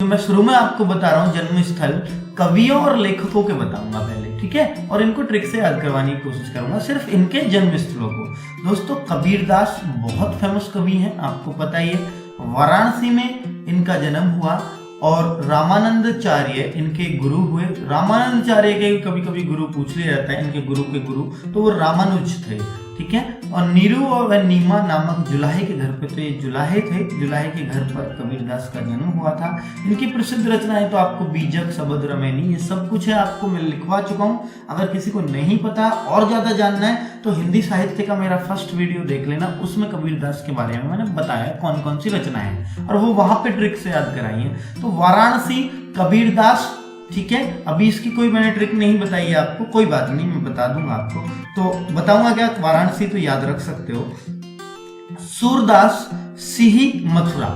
मैं शुरू में आपको बता रहा हूँ जन्म स्थल कवियों और लेखकों के बताऊंगा पहले, ठीक है, और इनको ट्रिक से याद करवाने की कोशिश करूंगा, सिर्फ इनके जन्म स्थलों को। दोस्तों कबीरदास बहुत फेमस कवि हैं, आपको पता ही है, वाराणसी में इनका जन्म हुआ और रामानंदाचार्य इनके गुरु हुए। रामानंदाचार्य के कभी कभी गुरु पूछ लिया जाता है, इनके गुरु के गुरु, तो वो रामानुज थे, ठीक है। और नीरू और नीमा नामक जुलाहे के घर पे, तो ये जुलाहे थे, जुलाहे के घर पर कबीरदास का जन्म हुआ था। इनकी प्रसिद्ध रचनाएं तो आपको बीजक, शबद, रमैनी, ये सब कुछ है, आपको मैं लिखवा चुका हूँ। अगर किसी को नहीं पता और ज्यादा जानना है तो हिंदी साहित्य का मेरा फर्स्ट वीडियो देख लेना, उसमें कबीरदास के बारे में मैंने बताया कौन कौन सी रचनाएं हैं और वो वहां पे ट्रिक से याद कराई है। तो वाराणसी कबीरदास, ठीक है। अभी इसकी कोई मैंने ट्रिक नहीं बताई है आपको, कोई बात नहीं, मैं बता दूंगा आपको। तो बताऊंगा क्या, वाराणसी तो याद रख सकते हो। सूरदास सिही मथुरा,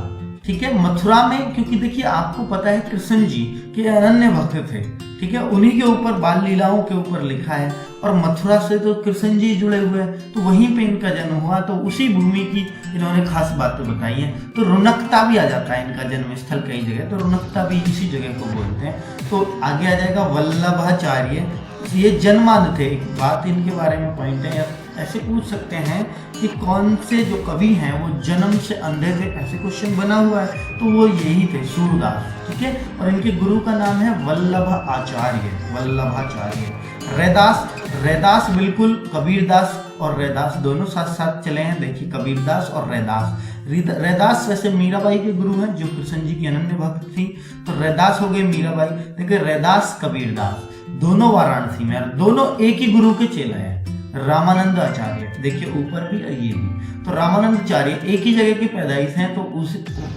ठीक है, मथुरा में, क्योंकि देखिए आपको पता है कृष्ण जी के अनन्य भक्त थे, ठीक है, उन्हीं के ऊपर बाल लीलाओं के ऊपर लिखा है और मथुरा से तो कृष्ण जी जुड़े हुए हैं, तो वहीं पे इनका जन्म हुआ, तो उसी भूमि की इन्होंने खास बातें बताई हैं। तो रुनकता भी आ जाता है इनका जन्म स्थल कई जगह, तो रुनकता भी इसी जगह को बोलते हैं। तो आगे आ जाएगा वल्लभाचार्य, ये जन्मांध थे। एक बात इनके बारे में पॉइंट है, ऐसे पूछ सकते हैं कि कौन से जो कवि हैं वो जन्म से अंधे थे, ऐसे क्वेश्चन बना हुआ है, तो वो यही थे, सूरदास, ठीक है। और इनके गुरु का नाम है वल्लभाचार्य, वल्लभाचार्य। रैदास, रैदास बिल्कुल कबीरदास और रैदास दोनों साथ साथ चले हैं, देखिए कबीरदास और रैदास। रैदास वैसे मीराबाई के गुरु हैं, जो कृष्ण जी की अनन्य भक्त थी, तो रैदास हो गए मीराबाई। देखिए रैदास कबीरदास दोनों वाराणसी में, दोनों एक ही गुरु के चेला हैं, रामानंदाचार्य, देखिए ऊपर भी और ये भी। तो रामानंदाचार्य एक ही जगह की पैदाइश हैं, तो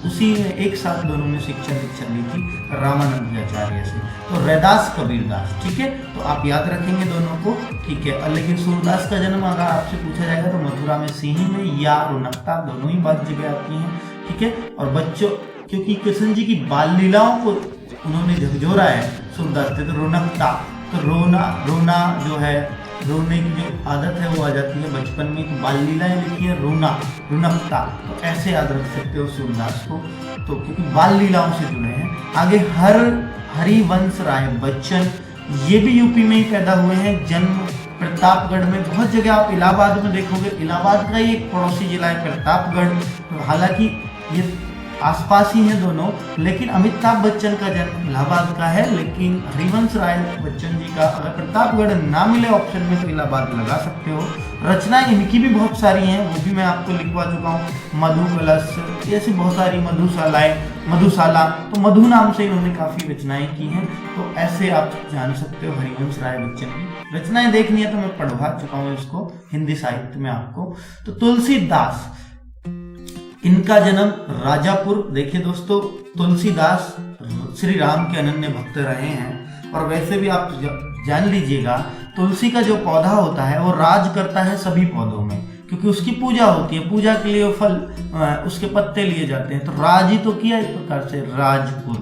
उसी एक साथ दोनों ने शिक्षा दीक्षा ली थी रामानंदाचार्य से। तो रैदास कबीरदास, ठीक है, तो आप याद रखेंगे दोनों को, ठीक है। लेकिन सूरदास का जन्म अगर आपसे पूछा जाएगा तो मथुरा में, सिही में या रुनकता, दोनों ही बात जगह आती हैं, ठीक है। और बच्चों, क्योंकि कृष्ण जी की बाल लीलाओं को उन्होंने झकझोरा है सूरदास से, तो रुनकता, तो रोना जो है, रोने की जो आदत है वो आ जाती है बचपन में, तो बाल लीलाएं लिखी है रोना, रुनकता, तो ऐसे याद रख सकते हो सूरदास को, तो क्योंकि बाल लीलाओं से जुड़े हैं। आगे हरिवंश राय बच्चन, ये भी यूपी में ही पैदा हुए हैं, जन्म प्रतापगढ़ में। बहुत जगह आप इलाहाबाद में देखोगे, इलाहाबाद का ही एक पड़ोसी जिला है प्रतापगढ़, तो हालांकि ये आसपास ही हैं दोनों, लेकिन अमिताभ बच्चन का जन्म इलाहाबाद का है, लेकिन हरिवंश राय बच्चन जी का अगर प्रतापगढ़ ना मिले ऑप्शन में तो इलाहाबाद लगा सकते हो। रचनाएं इनकी भी बहुत सारी हैं, वो भी मैं आपको लिखवा चुका हूँ, मधु कलश, ऐसी बहुत सारी, मधुशाला, तो मधु नाम से इन्होंने काफी रचनाएं की हैं, तो ऐसे आप जान सकते हो हरिवंश राय बच्चन की रचनाएं। देखनी है तो मैं पढ़वा चुका हूँ इसको हिंदी साहित्य में आपको। तो तुलसीदास, इनका जन्म राजापुर, देखिए दोस्तों तुलसीदास श्री राम के अनन्य भक्त रहे हैं, और वैसे भी आप जान लीजिएगा तुलसी का जो पौधा होता है वो राज करता है सभी पौधों में, क्योंकि उसकी पूजा होती है, पूजा के लिए फल, उसके पत्ते लिए जाते हैं, तो राज ही तो किया इस प्रकार से, राजपुर,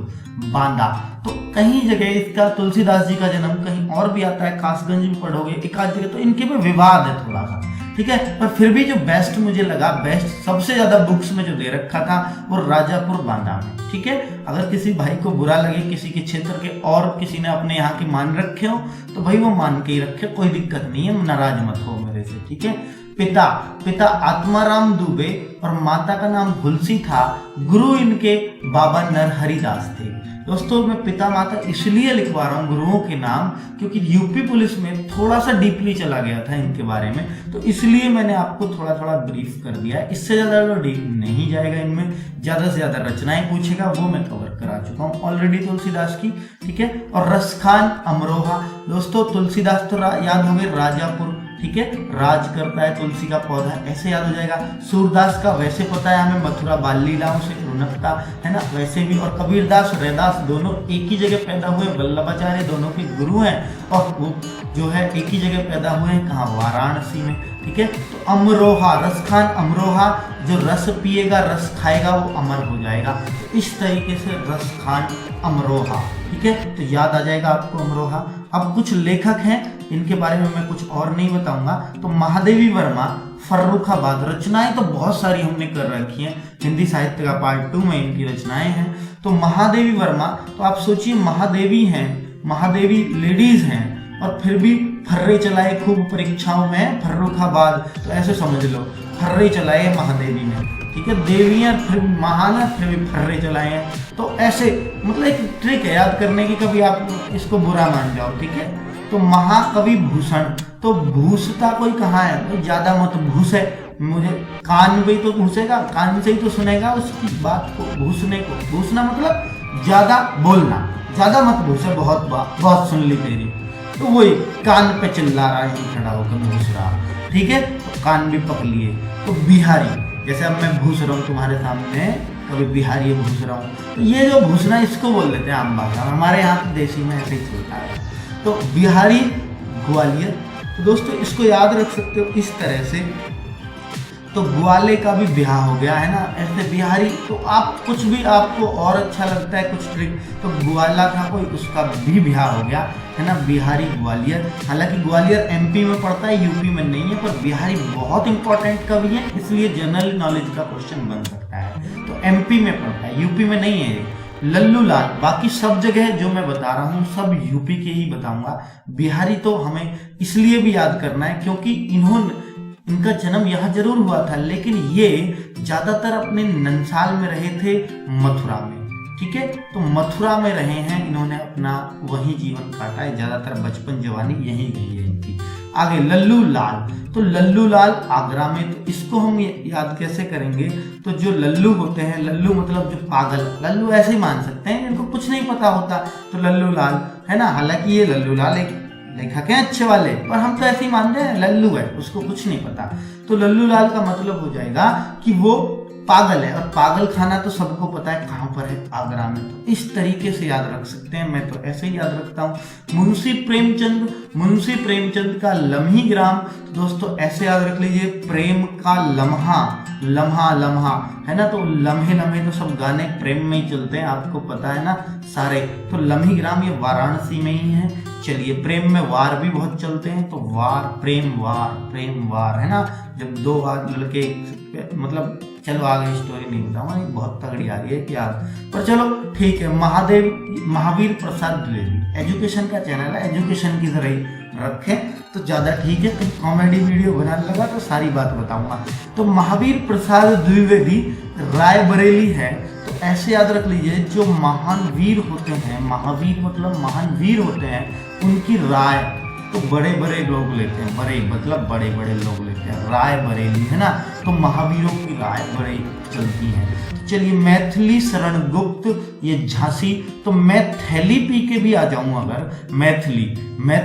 बांदा। तो कहीं जगह इसका तुलसीदास जी का जन्म कहीं और भी आता है, कासगंज में पढ़ोगे एक आध जगह, तो इनके में विवाद है थोड़ा सा, ठीक है। पर फिर भी जो बेस्ट मुझे लगा, बेस्ट सबसे ज्यादा बुक्स में जो दे रखा था वो राजापुर बांदा में, ठीक है। अगर किसी भाई को बुरा लगे किसी के क्षेत्र के और किसी ने अपने यहाँ के मान रखे हो, तो भाई वो मान के ही रखे, कोई दिक्कत नहीं है, नाराज मत हो मेरे से, ठीक है। पिता आत्माराम दुबे और माता का नाम हुलसी था। गुरु इनके बाबा नरहरिदास थे। दोस्तों मैं पिता माता इसलिए लिखवा रहा हूँ गुरुओं के नाम, क्योंकि यूपी पुलिस में थोड़ा सा डीपली चला गया था इनके बारे में, तो इसलिए मैंने आपको थोड़ा थोड़ा ब्रीफ कर दिया है। इससे ज्यादा तो डीप नहीं जाएगा, इनमें ज्यादा से ज्यादा रचनाएं पूछेगा, वो मैं कवर करा चुका हूँ ऑलरेडी तुलसीदास की, ठीक है। और रसखान अमरोहा, दोस्तों तुलसीदास तो याद हो गए, राजापुर, ठीक है, राज करता है तुलसी का पौधा, ऐसे याद हो जाएगा। सूरदास का वैसे पता है हमें, मथुरा बाल लीलाओं से रुनकता है ना, वैसे भी। और कबीरदास रैदास दोनों एक ही जगह पैदा हुए, वल्लभाचार्य दोनों के गुरु हैं, और वो जो है एक ही जगह पैदा हुए हैं, कहाँ, वाराणसी में। ठीक है। तो अमरोहा, रस खान अमरोहा, जो रस पिएगा रस खाएगा वो अमर हो जाएगा। तो इस तरीके से रस खान अमरोहा, ठीक है, तो याद आ जाएगा आपको अमरोहा। अब कुछ लेखक हैं, इनके बारे में मैं कुछ और नहीं बताऊंगा। तो महादेवी वर्मा, फर्रुखाबाद, रचनाएं तो बहुत सारी हमने कर रखी हैं, हिंदी साहित्य का पार्ट 2 में इनकी रचनाएं हैं। तो महादेवी वर्मा, तो आप सोचिए महादेवी हैं, महादेवी लेडीज हैं, और फिर भी फर्रे चलाए खूब परीक्षाओं में फर्रुखाबाद, तो ऐसे समझ लो फर्रे चलाए महादेवी ने, ठीक है। देवियां फिर महान है, फिर भी फर्रे चलाए हैं। तो ऐसे मतलब एक ट्रिक है याद करने की, कभी आप इसको बुरा मान जाओ, ठीक है। तो महाकवि भूषण, तो भूसता कोई कहाँ है, तो ज्यादा मत भूसे, मुझे कान भी तो घुसेगा, कान से ही तो सुनेगा उसकी बात को। भूसने को, भूसना मतलब ज्यादा बोलना, ज्यादा मत भूसे, बहुत सुन ली तेरी, तो वही कान पे चिल्ला रहा है खड़ा होकर भूस रहा, ठीक है, तो कान भी पक लिए। तो बिहारी, जैसे अब मैं भूस रहा हूँ तुम्हारे सामने, कभी बिहारी भूस रहा हूँ, तो ये जो भूसना इसको बोल देते हैं आम भाषा में, हमारे यहाँ तो देसी में ऐसे ही चलता है। तो बिहारी ग्वालियर, तो दोस्तों इसको याद रख सकते हो इस तरह से। तो ग्वाले का भी ब्याह हो गया है ना, ऐसे बिहारी। तो आप कुछ भी आपको और अच्छा लगता है कुछ ट्रिक, तो ग्वाला था कोई, उसका भी ब्याह हो गया है ना, बिहारी ग्वालियर। हालांकि ग्वालियर एमपी में पड़ता है, यूपी में नहीं है, पर बिहारी बहुत इंपॉर्टेंट कवि है, इसलिए जनरल नॉलेज का क्वेश्चन बन सकता है। तो एमपी में पड़ता है, यूपी में नहीं है। लल्लू लाल, बाकी सब जगह जो मैं बता रहा हूँ सब यूपी के ही बताऊंगा। बिहारी तो हमें इसलिए भी याद करना है क्योंकि इनका जन्म यहाँ जरूर हुआ था, लेकिन ये ज्यादातर अपने नंसाल में रहे थे, मथुरा में, ठीक है। तो मथुरा में रहे हैं, इन्होंने अपना वही जीवन काटा है, ज्यादातर बचपन जवानी यही गई है इनकी। आगे लल्लू लाल, तो लल्लू लाल आगरा में, तो इसको हम याद कैसे करेंगे, तो जो लल्लू होते हैं, लल्लू मतलब जो पागल, लल्लू ऐसे ही मान सकते हैं, इनको कुछ नहीं पता होता, तो लल्लू लाल है ना। हालांकि ये लल्लू लाल एक लेखक है अच्छे वाले, पर हम तो ऐसे ही मानते हैं लल्लू है, उसको कुछ नहीं पता। तो लल्लू लाल का मतलब हो जाएगा कि वो पागल है, और पागल खाना तो सबको पता है कहाँ पर है, आगरा में। तो इस तरीके से याद रख सकते हैं, मैं तो ऐसे ही याद रखता हूँ। मुंशी प्रेमचंद, मुंशी प्रेमचंद का लम्ही ग्राम, दोस्तों ऐसे याद रख लीजिए, प्रेम का लम्हा, लम्हा लम्हा है ना। तो लम्हे लम्हे तो सब गाने प्रेम में ही चलते हैं, आपको पता है ना सारे। तो लम्ही ग्राम ये वाराणसी में ही है। चलिए, प्रेम में वार भी बहुत चलते हैं, तो वार, प्रेम वार है ना, जब दो लड़के, मतलब चलो आगे स्टोरी नहीं बताऊंगा, बहुत तगड़ी आ रही है क्या, पर चलो ठीक है। महावीर प्रसाद द्विवेदी, एजुकेशन का चैनल है, एजुकेशन की तरह ही रखें तो ज्यादा ठीक है। तो कॉमेडी वीडियो बनाने लगा तो सारी बात बताऊंगा। तो महावीर प्रसाद द्विवेदी रायबरेली है, तो ऐसे याद रख लीजिए, जो महान वीर होते हैं, महावीर मतलब महान वीर होते हैं, उनकी राय तो बड़े बड़े लोग लेते हैं, बड़े मतलब बड़े बड़े लोग लेते हैं, राय बरेली है ना। तो महावीरों की राय बड़ी चलती है। चलिए, मैथिली शरण गुप्त, ये झांसी, तो मैं थैली पी के भी आ जाऊं, अगर मैं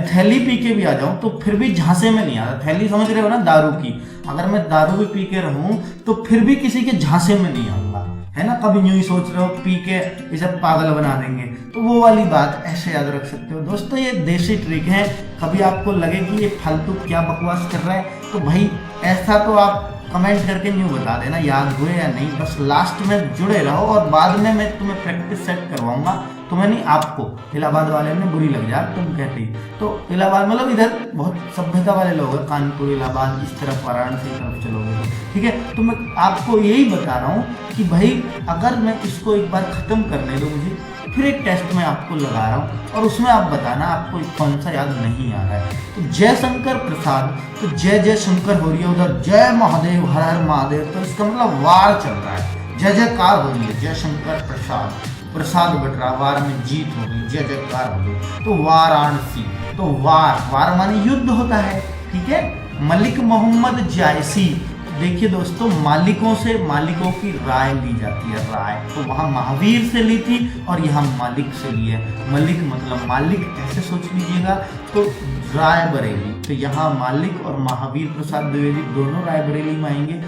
थैली पी के भी आ जाऊं तो फिर भी झांसे में नहीं आता। थैली समझ रहे हो ना, दारू की, अगर मैं दारू भी पी के रहूं तो फिर भी किसी के झांसे में नहीं आऊंगा, है ना। कभी यूं ही सोच रहे हो पी के इसे पागल बना देंगे, तो वो वाली बात ऐसे याद रख सकते हो। दोस्तों ये देसी ट्रिक है, कभी आपको लगे कि ये फालतू क्या बकवास कर रहा है, तो भाई ऐसा तो आप कमेंट करके न्यू बता देना याद हुए या नहीं, बस लास्ट में जुड़े रहो, और बाद में मैं तुम्हें प्रैक्टिस सेट करवाऊंगा, तुम्हें नहीं आपको। इलाहाबाद वाले में बुरी लग जाए तुम कहती, तो इलाहाबाद मतलब इधर बहुत सभ्यता वाले लोग हैं, कानपुर, इलाहाबाद, इस तरफ वाराणसी तरफ चलोगे तो ठीक है। तो मैं आपको यही बता रहा हूँ कि भाई अगर मैं इसको एक बार खत्म करने दो मुझे, फिर एक टेस्ट में आपको लगा रहा हूँ, और उसमें आप बताना आपको कौन सा याद नहीं आ रहा है। तो जय शंकर प्रसाद, तो जय जय शंकर हो रही है उधर, जय महादेव, हर हर महादेव, तो इसका मतलब वार चल रहा है, जय जयकार हो रही है, जय शंकर प्रसाद, प्रसाद बट रहा, वार में जीत हो गई, जय जयकार हो गई। तो वाराणसी, तो वार माने युद्ध होता है, ठीक है। मलिक मोहम्मद जायसी, देखिए दोस्तों, मालिकों से मालिकों की राय ली जाती है, राय, तो वहाँ महावीर से ली थी और यहाँ मालिक से ली है। मलिक मतलब मालिक, ऐसे सोच लीजिएगा। तो रायबरेली, तो यहाँ मालिक और महावीर प्रसाद द्विवेदी दोनों रायबरेली में आएंगे।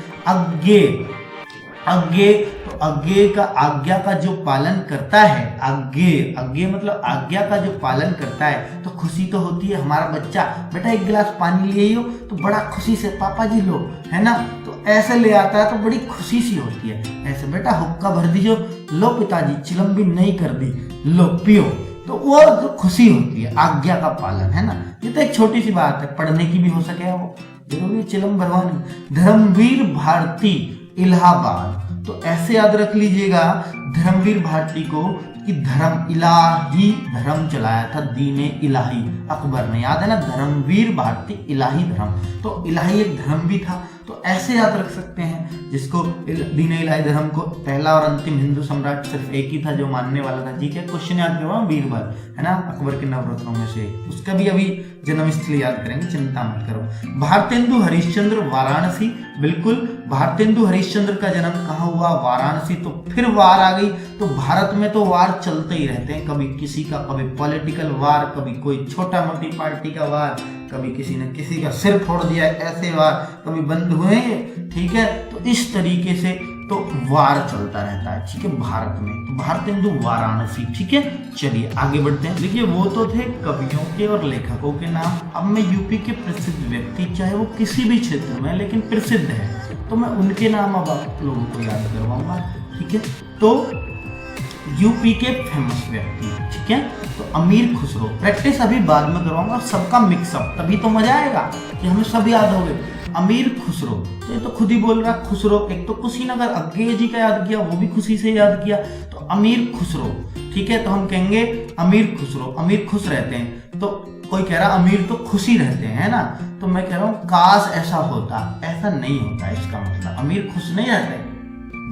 अज्ञे, तो अज्ञे का आज्ञा का जो पालन करता है, अज्ञे मतलब आज्ञा का जो पालन करता है तो खुशी तो होती है। हमारा बच्चा बेटा एक गिलास पानी लिए हो तो बड़ा खुशी से पापा जी लो, है ना, तो ऐसे ले आता है तो बड़ी खुशी सी होती है। ऐसे बेटा हुक्का भर दीजिए, लो पिताजी चिलम भी नहीं कर दी, लो पियो, तो वो जो खुशी होती है आज्ञा का पालन, है ना। ये तो एक छोटी सी बात है, पढ़ने की भी हो सके वो जरूरी चिलम भरवानी। धर्मवीर भारती इलाहाबाद, तो ऐसे याद रख लीजिएगा धर्मवीर भारती को कि धर्म इलाही धर्म चलाया था, दीने इलाही अकबर ने, याद है ना, धर्मवीर भारती इलाही धर्म, तो इलाही एक धर्म भी था, तो ऐसे याद रख सकते हैं जिसको दीने इलाही धर्म को पहला और अंतिम हिंदू सम्राट सिर्फ एक ही था जो मानने वाला था। ठीक है, क्वेश्चन याद करवा बीरबल, है ना, अकबर के नवरत्नों में से, उसका भी अभी जन्मस्थल याद करेंगे, चिंता मत करो। भारतेंदु हरिश्चंद्र वाराणसी, बिल्कुल भारतेंदु हरिश्चंद्र का जन्म कहाँ हुआ, वाराणसी। तो फिर वार आ गई, तो भारत में तो वार चलते ही रहते हैं, कभी किसी का, कभी पॉलिटिकल वार, कभी कोई छोटा मोटी पार्टी का वार, कभी किसी ने किसी का सिर फोड़ दिया, ऐसे वार कभी बंद हुए, ठीक है, तो इस तरीके से तो वार चलता रहता है, ठीक है, भारत में। तो भारतेंदु वाराणसी, ठीक है। चलिए आगे बढ़ते हैं। देखिए वो तो थे कवियों के और लेखकों के नाम, अब मैं यूपी के प्रसिद्ध व्यक्ति, चाहे वो किसी भी क्षेत्र में लेकिन प्रसिद्ध है, तो मैं उनके नाम अब आप लोगों को याद करवाऊंगा, ठीक है। तो यूपी के फेमस व्यक्ति, ठीक है, तो अमीर खुसरो, प्रैक्टिस अभी बाद में करवाऊंगा, सबका मिक्सअप, तभी तो मजा आएगा कि हमें सब याद हो गए। अमीर खुसरो, तो ये तो खुद ही बोल रहा खुसरो, एक तो कुशीनगर अज्ञे जी का याद किया, वो भी खुशी से याद किया, तो अमीर खुसरो, ठीक है, तो हम कहेंगे अमीर खुसरो, अमीर खुश रहते हैं, तो कोई कह रहा अमीर तो खुशी रहते हैं, है ना, तो मैं कह रहा हूँ काश ऐसा होता, ऐसा नहीं होता, इसका मतलब अमीर खुश नहीं रहते,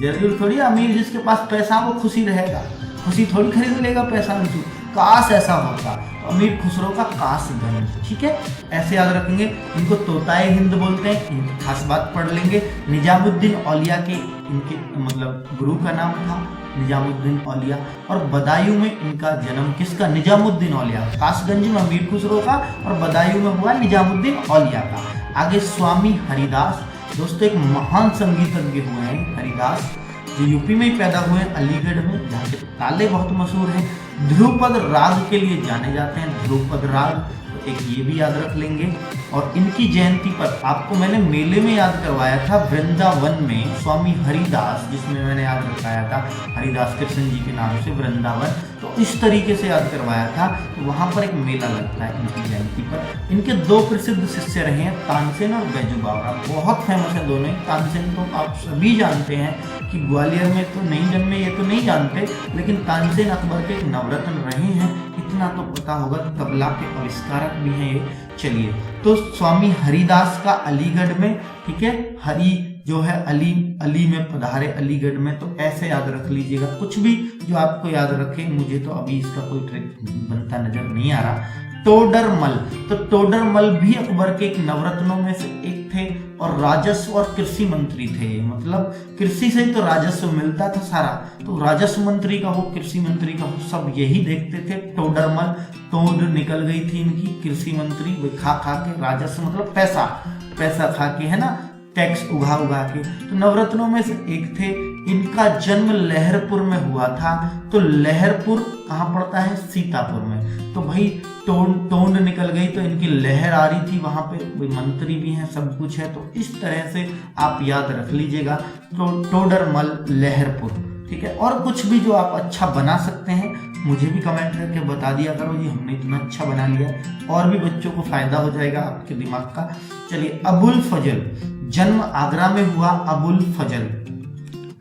जरूर थोड़ी अमीर जिसके पास पैसा वो खुशी रहेगा, खुशी थोड़ी खरीद लेगा पैसा में, काश ऐसा होता, तो अमीर खुसरो का काशगंज, ठीक है, ऐसे याद रखेंगे। इनको तोताए हिंद बोलते हैं, इनकी खास बात पढ़ लेंगे। निजामुद्दीन औलिया के इनके मतलब गुरु का नाम था निजामुद्दीन औलिया, और बदायूं में इनका जन्म किसका, निजामुद्दीन औलिया, काशगंज में अमीर खुसरो का और बदायूं में हुआ निजामुद्दीन औलिया का। आगे स्वामी हरिदास, दोस्तों एक महान संगीतज्ञ हुए हैं हरिदास, जो यूपी में ही पैदा हुए हैं, अलीगढ़ में, जहाँ के ताले बहुत मशहूर हैं। ध्रुपद राग के लिए जाने जाते हैं, ध्रुपद राग, तो एक ये भी याद रख लेंगे। और इनकी जयंती पर आपको मैंने मेले में याद करवाया था, वृंदावन में स्वामी हरिदास, जिसमें मैंने याद रखाया था हरिदास कृष्ण जी के नाम से वृंदावन, तो इस तरीके से याद करवाया था, तो वहाँ पर एक मेला लगता है इनकी जयंती पर। इनके दो प्रसिद्ध शिष्य रहे हैं, तानसेन और बैजू बावरा, बहुत फेमस है दोनों। तानसेन तो आप सभी जानते हैं कि ग्वालियर में तो नहीं जन्मे, ये तो नहीं जानते, लेकिन तानसेन अकबर के नवरत्न रहे हैं, इतना तो पता होगा, तबला के आविष्कारक भी हैं ये। चलिए, तो स्वामी हरिदास का अलीगढ़ में, ठीक है, हरि जो है अली में पधारे अलीगढ़ में, तो ऐसे याद रख लीजिएगा, कुछ भी जो आपको याद रखे, मुझे तो अभी इसका कोई ट्रिक बनता नजर नहीं आ रहा। टोडरमल, तो टोडरमल भी अकबर के एक नवरत्नों में से एक थे, और राजस्व और कृषि मंत्री थे, मतलब कृषि से तो राजस्व मिलता था सारा, तो राजस्व मंत्री का हो, कृषि मंत्री का हो, सब यही देखते थे। टोडरमल, तोड़ निकल गई थी इनकी, कृषि मंत्री खा खा के, राजस्व मतलब पैसा खा के, है ना, टैक्स उगा के, तो नवरत्नों में से एक थे। इनका जन्म लहरपुर में हुआ था, तो लहरपुर कहाँ पड़ता है, सीतापुर में, तो भाई टोंड निकल गई, तो इनकी लहर आ रही थी, वहां पे मंत्री भी हैं, सब कुछ है, तो इस तरह से आप याद रख लीजिएगा, टोडरमल लहरपुर, ठीक है। और कुछ भी जो आप अच्छा बना सकते हैं मुझे भी कमेंट करके बता दिया करो जी, हमने इतना अच्छा बना लिया, और भी बच्चों को फायदा हो जाएगा आपके दिमाग का। चलिए, अबुल फजल, जन्म आगरा में हुआ, अबुल फजल,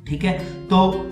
ठीक है, तो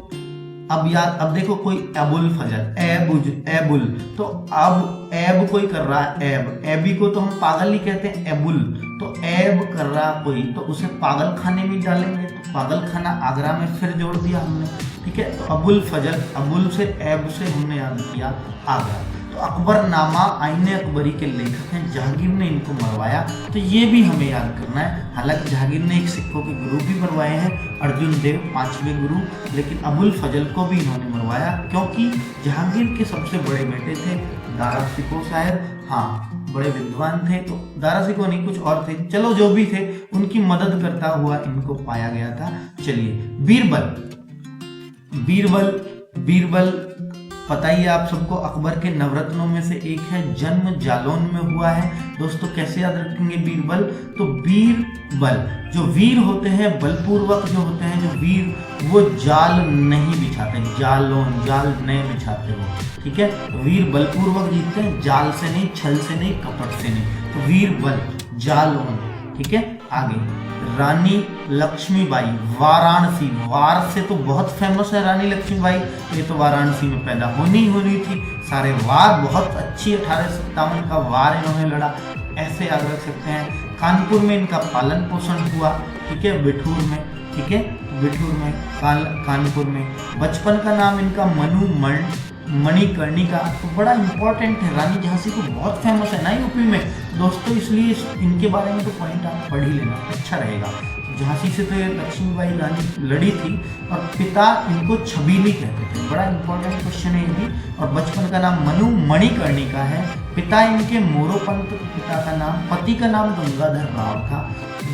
अब देखो कोई अबुल फजल, एबुल, तो अब एब कोई कर रहा है, एबी को तो हम पागल ही कहते हैं, एबुल, तो एब कर रहा कोई, तो उसे पागल खाने में डालेंगे, तो पागल खाना आगरा में फिर जोड़ दिया हमने, ठीक है। तो अबुल फजल, अबुल से एब से हमने याद किया आगरा। तो अकबरनामा आईने अकबरी के लेखक हैं, जहांगीर ने इनको मरवाया, तो ये भी हमें याद करना है। हालांकि जहांगीर ने एक सिक्कों के गुरु भी मरवाए हैं, अर्जुन देव 5वें गुरु, लेकिन अबुल फजल को भी इन्होंने मरवाया, क्योंकि जहांगीर के सबसे बड़े बेटे थे दारा शिकोह शायर, हाँ बड़े विद्वान थे, तो दारा शिकोह नहीं कुछ और थे, चलो जो भी थे उनकी मदद करता हुआ इनको पाया गया था। चलिए बीरबल, बीरबल बीरबल पता ही है आप सबको, अकबर के नवरत्नों में से एक है, जन्म जालौन में हुआ है। दोस्तों कैसे याद रखेंगे बीरबल, तो बीरबल जो वीर होते हैं, बलपूर्वक जो होते हैं जो वीर, वो जाल नहीं बिछाते, जालौन जाल नहीं बिछाते हो, ठीक है। तो वीर बलपूर्वक जीतते हैं, जाल से नहीं, छल से नहीं, कपट से नहीं, तो वीर बल जालौन, ठीक है। आगे रानी लक्ष्मीबाई, वाराणसी, वार से तो बहुत फेमस है रानी लक्ष्मीबाई, ये तो वाराणसी में पैदा होनी थी, सारे वार बहुत अच्छी 1857 का वार इन्होंने लड़ा, ऐसे याद रख सकते हैं। कानपुर में इनका पालन पोषण हुआ, ठीक है, बिठूर में, ठीक है, बिठूर में, कानपुर में। बचपन का नाम इनका मणिकर्णिका, तो बड़ा इंपॉर्टेंट है, रानी झांसी को बहुत फेमस है ना यूपी में दोस्तों, इसलिए इनके बारे में तो पॉइंट आप पढ़ ही लेना, अच्छा रहेगा। झांसी से तो लक्ष्मीबाई रानी लड़ी थी, और पिता इनको छबीली कहते थे, बड़ा इंपॉर्टेंट क्वेश्चन है ये भी। और बचपन का नाम मणिकर्णिका है, पिता इनके मोरोपंत, पिता का नाम, पति का नाम गंगाधर राव था,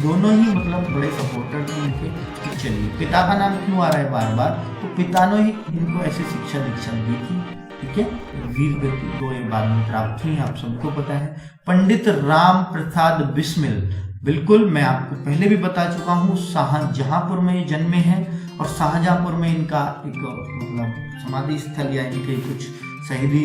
दोनों ही मतलब बड़े सपोर्टर थे इनके। तो चलिए पिता का नाम क्यों आ रहा है बार बार, तो पिता ने ही इनको ऐसी शिक्षा दीक्षा दी थी, ठीक है। वीर गति को ये बाद में प्राप्त हुई, आप सबको पता है। पंडित राम प्रसाद बिस्मिल, बिल्कुल मैं आपको पहले भी बता चुका हूँ, शाहजहांपुर में ये जन्मे हैं, और शाहजहांपुर में इनका एक मतलब समाधि स्थल या इनके कुछ शहीदी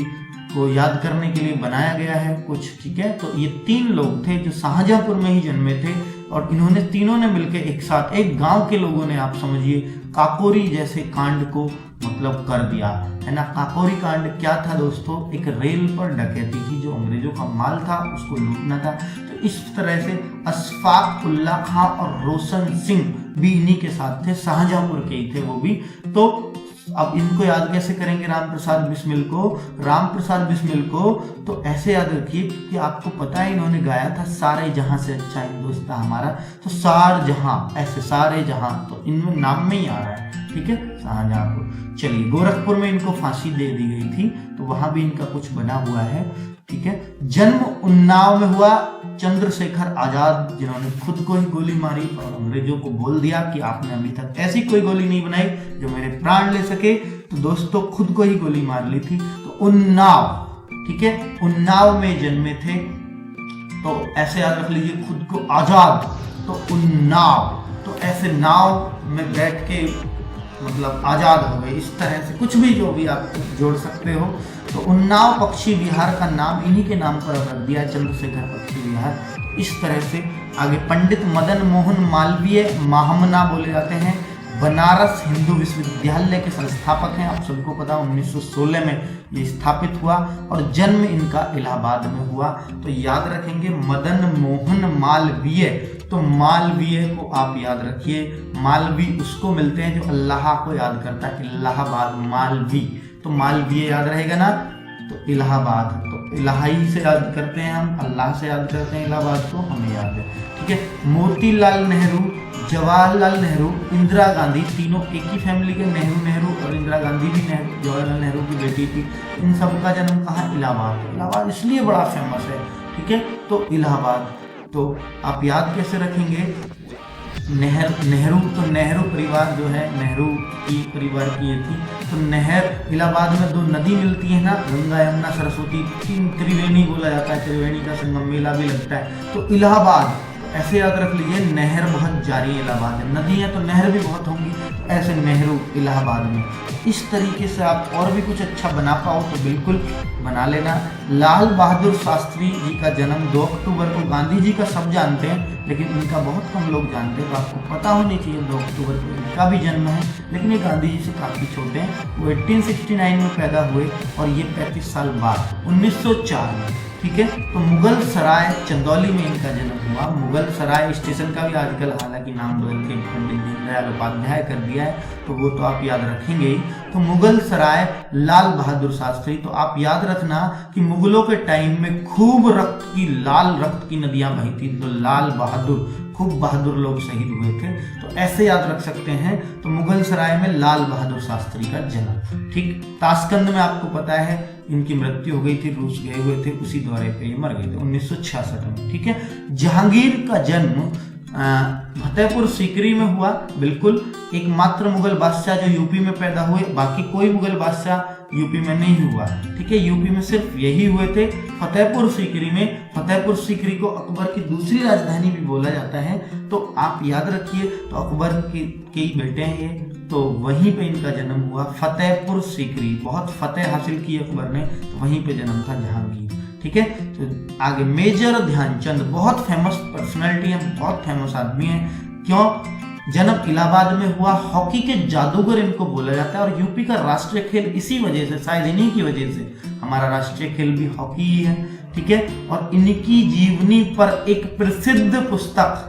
को याद करने के लिए बनाया गया है कुछ, ठीक है। तो ये 3 लोग थे जो शाहजहांपुर में ही जन्मे थे, और इन्होंने तीनों ने मिलकर एक साथ, एक गांव के लोगों ने आप समझिए काकोरी जैसे कांड को मतलब कर दिया, है ना। काकोरी कांड क्या था दोस्तों, एक रेल पर डकैती थी, जो अंग्रेजों का माल था उसको लूटना था। तो इस तरह से अशफाक उल्ला खां और रोशन सिंह भी इन्हीं के साथ थे, शाहजहांपुर के ही थे वो भी। तो अब इनको याद कैसे करेंगे राम प्रसाद बिस्मिल को, राम प्रसाद बिस्मिल को तो ऐसे याद रखिए, क्योंकि आपको पता है इन्होंने गाया था सारे जहां से अच्छा हिंदुस्तान हमारा, तो सार जहां, ऐसे सारे जहां, तो इनमें नाम में ही आ रहा है, ठीक है, शाहजहांपुर। चलिए गोरखपुर में इनको फांसी दे दी गई थी, तो वहां भी इनका कुछ बना हुआ है, ठीक है। जन्म उन्नाव में हुआ, चंद्रशेखर आजाद, जिन्होंने खुद को ही गोली मारी और अंग्रेजों को बोल दिया कि आपने अभी तक ऐसी कोई गोली नहीं बनाई जो मेरे प्राण ले सके, तो दोस्तों खुद को ही गोली मार ली थी। तो उन्नाव, ठीक है, उन्नाव में जन्मे थे, तो ऐसे याद रख लीजिए, खुद को आजाद, तो उन्नाव, तो ऐसे नाव में बैठ के मतलब आजाद हो गए, इस तरह से कुछ भी जो भी आप जोड़ सकते हो। तो उन्नाव पक्षी विहार का नाम इन्हीं के नाम पर रख दिया, चंद्रशेखर पक्षी विहार। इस तरह से आगे पंडित मदन मोहन मालवीय, महामना बोले जाते हैं, बनारस हिंदू विश्वविद्यालय के संस्थापक हैं, आप सबको पता 1916 में ये स्थापित हुआ, और जन्म इनका इलाहाबाद में हुआ। तो याद रखेंगे मदन मोहन मालवीय, तो मालवीय को आप याद रखिए, मालवी उसको मिलते हैं जो अल्लाह को याद करता है, इलाहाबाद मालवी, तो मालवीय याद रहेगा ना, तो इलाहाबाद, तो इलाही से याद करते हैं हम, अल्लाह से याद करते हैं, इलाहाबाद को हमें याद है, ठीक है। मोतीलाल नेहरू, जवाहरलाल नेहरू, इंदिरा गांधी, तीनों एक ही फैमिली के, नेहरू और इंदिरा गांधी भी जवाहरलाल नेहरू की बेटी थी, इन सब का जन्म कहाँ, इलाहाबाद। इलाहाबाद इसलिए बड़ा फेमस है, ठीक है, तो इलाहाबाद। तो आप याद कैसे रखेंगे, नेहरू, तो नेहरू परिवार जो है, नेहरू की परिवार की ये थी, तो नहर, इलाहाबाद में 2 नदी मिलती है ना, गंगा यमुना सरस्वती, 3 त्रिवेणी बोला जाता है, त्रिवेणी का संगम मेला भी लगता है, तो इलाहाबाद, ऐसे याद रख लीजिए, नहर बहुत जारी है इलाहाबाद में, नदी है तो नहर भी बहुत होंगी, ऐसे नेहरू इलाहाबाद में। इस तरीके से आप और भी कुछ अच्छा बना पाओ तो बिल्कुल बना लेना। लाल बहादुर शास्त्री जी का जन्म 2 अक्टूबर को, गांधी जी का सब जानते हैं लेकिन इनका बहुत कम लोग जानते हैं, तो आपको पता होनी चाहिए 2 अक्टूबर को इनका भी जन्म है, लेकिन ये गांधी जी से काफ़ी छोटे हैं, वो 1869 में पैदा हुए और ये 35 साल बाद 1904 में, ठीक है। तो मुगल सराय चंदौली में इनका जन्म हुआ, मुगल सराय स्टेशन का भी आजकल हालांकि नाम बदल के पंडित दीनदयाल उपाध्याय कर दिया है, तो वो तो आप याद रखेंगे ही। तो मुगल सराय लाल बहादुर शास्त्री। तो आप याद रखना कि मुगलों के टाइम में खूब लाल रक्त की नदियां बही थी, तो लाल बहादुर, खूब बहादुर लोग शहीद हुए थे, तो ऐसे याद रख सकते हैं। तो मुगल सराय में लाल बहादुर शास्त्री का जन्म। ठीक, ताशकंद में आपको पता है इनकी मृत्यु हो गई थी, रूस गए हुए थे, उसी दौरे पे ये मर गए थे 1966 में। ठीक है, जहांगीर का जन्म फतेहपुर सीकरी में हुआ। बिल्कुल, एकमात्र मुगल बादशाह जो यूपी में पैदा हुए, बाकी कोई मुगल बादशाह यूपी में नहीं हुआ। ठीक है, यूपी में सिर्फ यही हुए थे, फतेहपुर सीकरी में। फतेहपुर सीकरी को अकबर की दूसरी राजधानी भी बोला जाता है, तो आप याद रखिए। तो अकबर के ही बेटे हैं ये, तो वहीं पे इनका जन्म हुआ, फतेहपुर सीकरी। बहुत फतेह हासिल की अकबर ने, तो वहीं पे जन्म था जहांगीर। ठीक है, तो आगे मेजर ध्यानचंद, बहुत फेमस पर्सनालिटी है, बहुत फेमस आदमी है। क्यों? जन्म इलाहाबाद में हुआ, हॉकी के जादूगर इनको बोला जाता है, और यूपी का राष्ट्रीय खेल इसी वजह से, शायद इन्हीं की वजह से हमारा राष्ट्रीय खेल भी हॉकी ही है। ठीक है, और इनकी जीवनी पर एक प्रसिद्ध पुस्तक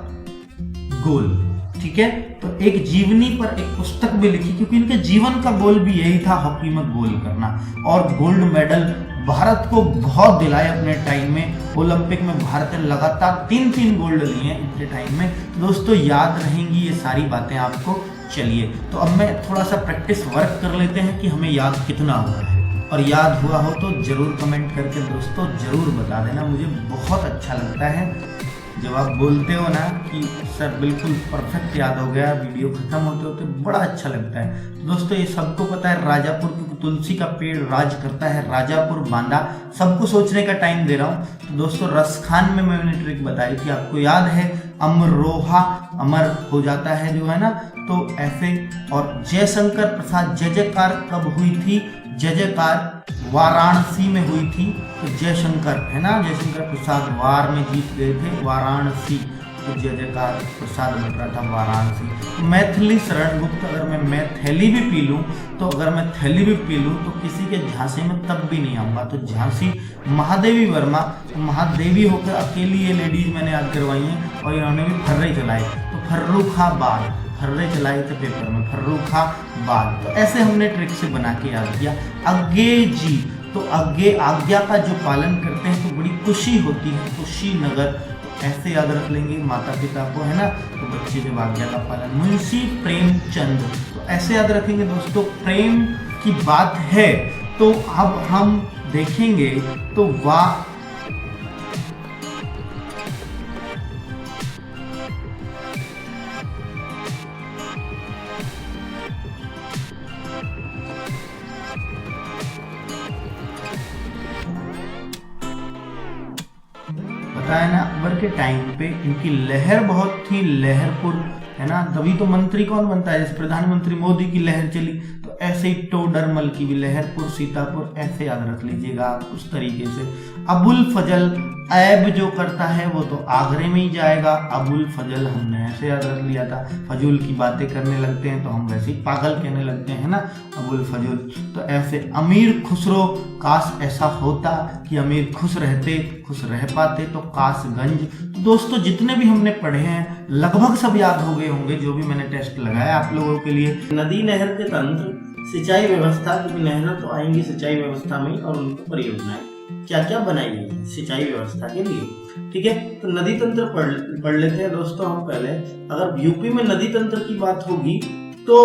गोल, ठीक है, तो एक जीवनी पर एक पुस्तक भी लिखी, क्योंकि इनके जीवन का गोल भी यही था, हॉकी में गोल करना। और गोल्ड मेडल भारत को बहुत दिलाए अपने टाइम में। ओलंपिक में भारत ने लगातार 3 गोल्ड लिए हैं इनके टाइम में। तो दोस्तों याद रहेंगी ये सारी बातें आपको। चलिए, तो अब मैं थोड़ा सा प्रैक्टिस वर्क कर लेते हैं कि हमें याद कितना हुआ है, और याद हुआ हो तो जरूर कमेंट करके दोस्तों जरूर बता देना। मुझे बहुत अच्छा लगता है जब आप बोलते हो ना कि सर बिल्कुल परफेक्ट याद हो गया, वीडियो खत्म होते होते बड़ा अच्छा लगता है। तो दोस्तों ये सबको पता है, राजापुर की तुलसी का पेड़ राज करता है, राजापुर बांदा। सबको सोचने का टाइम दे रहा हूँ। तो दोस्तों रसखान में मैंने ट्रिक बताई थी, आपको याद है, अमरोहा अमर हो जाता है जो है ना, तो ऐसे। और जयशंकर प्रसाद, जय जयकार कब हुई थी? जय जयकार वाराणसी में हुई थी। तो जयशंकर है ना, जयशंकर प्रसाद वार में जीत गए थे वाराणसी, तो जय जयकार प्रसाद बन रहा था वाराणसी। मैथिली शरण गुप्त, अगर मैं मैथिली भी पी लूँ, तो अगर मैं थैली भी पी लूँ तो किसी के झांसी में तब भी नहीं आऊँगा। तो झांसी महादेवी वर्मा, तो महादेवी होकर अकेली ये लेडीज मैंने याद करवाई हैं, और इन्होंने भी फर्रे चलाए। तो फर्रुखाबाद, फर्रे चलाए थे पेपर में, फर्रुखाबाद। तो ऐसे हमने ट्रिक से बना के याद किया। आगे जी, तो आगे आज्ञा का जो पालन करते हैं तो बड़ी खुशी होती है, कुशीनगर। तो ऐसे याद रख लेंगे माता पिता को, है ना, तो बच्चे जब आज्ञा का पालन। मुंशी प्रेमचंद, तो ऐसे याद रखेंगे दोस्तों। प्रेम की बात है तो अब हम देखेंगे तो वाह, है ना, अकबर के टाइम पे इनकी लहर बहुत थी, लहरपुर, है ना, तभी तो मंत्री कौन बनता है, जैसे प्रधानमंत्री मोदी की लहर चली, तो ऐसे ही टोडरमल की भी लहरपुर, सीतापुर, ऐसे याद रख लीजिएगा आप उस तरीके से। अबुल फजल, ऐब जो करता है वो तो आगरे में ही जाएगा। अबुल फजल हमने ऐसे याद रख लिया था, फजूल की बातें करने लगते हैं तो हम वैसे ही पागल कहने लगते हैं ना, अबुल फजूल। तो ऐसे अमीर खुसरो, काश ऐसा होता कि अमीर खुश रहते, खुश रह पाते, तो कासगंज। तो दोस्तों जितने भी हमने पढ़े हैं लगभग सब याद हो गए होंगे, जो भी मैंने टेस्ट लगाया आप लोगों के लिए। नदी नहर के तंत्र, सिंचाई व्यवस्था, क्योंकि नहरें तो आएंगी सिंचाई व्यवस्था में, और उनको परियोजनाएं क्या क्या बनाई गई है सिंचाई व्यवस्था के लिए। ठीक है, तो नदी तंत्र पढ़ लेते हैं दोस्तों हम पहले। अगर यूपी में नदी तंत्र की बात होगी तो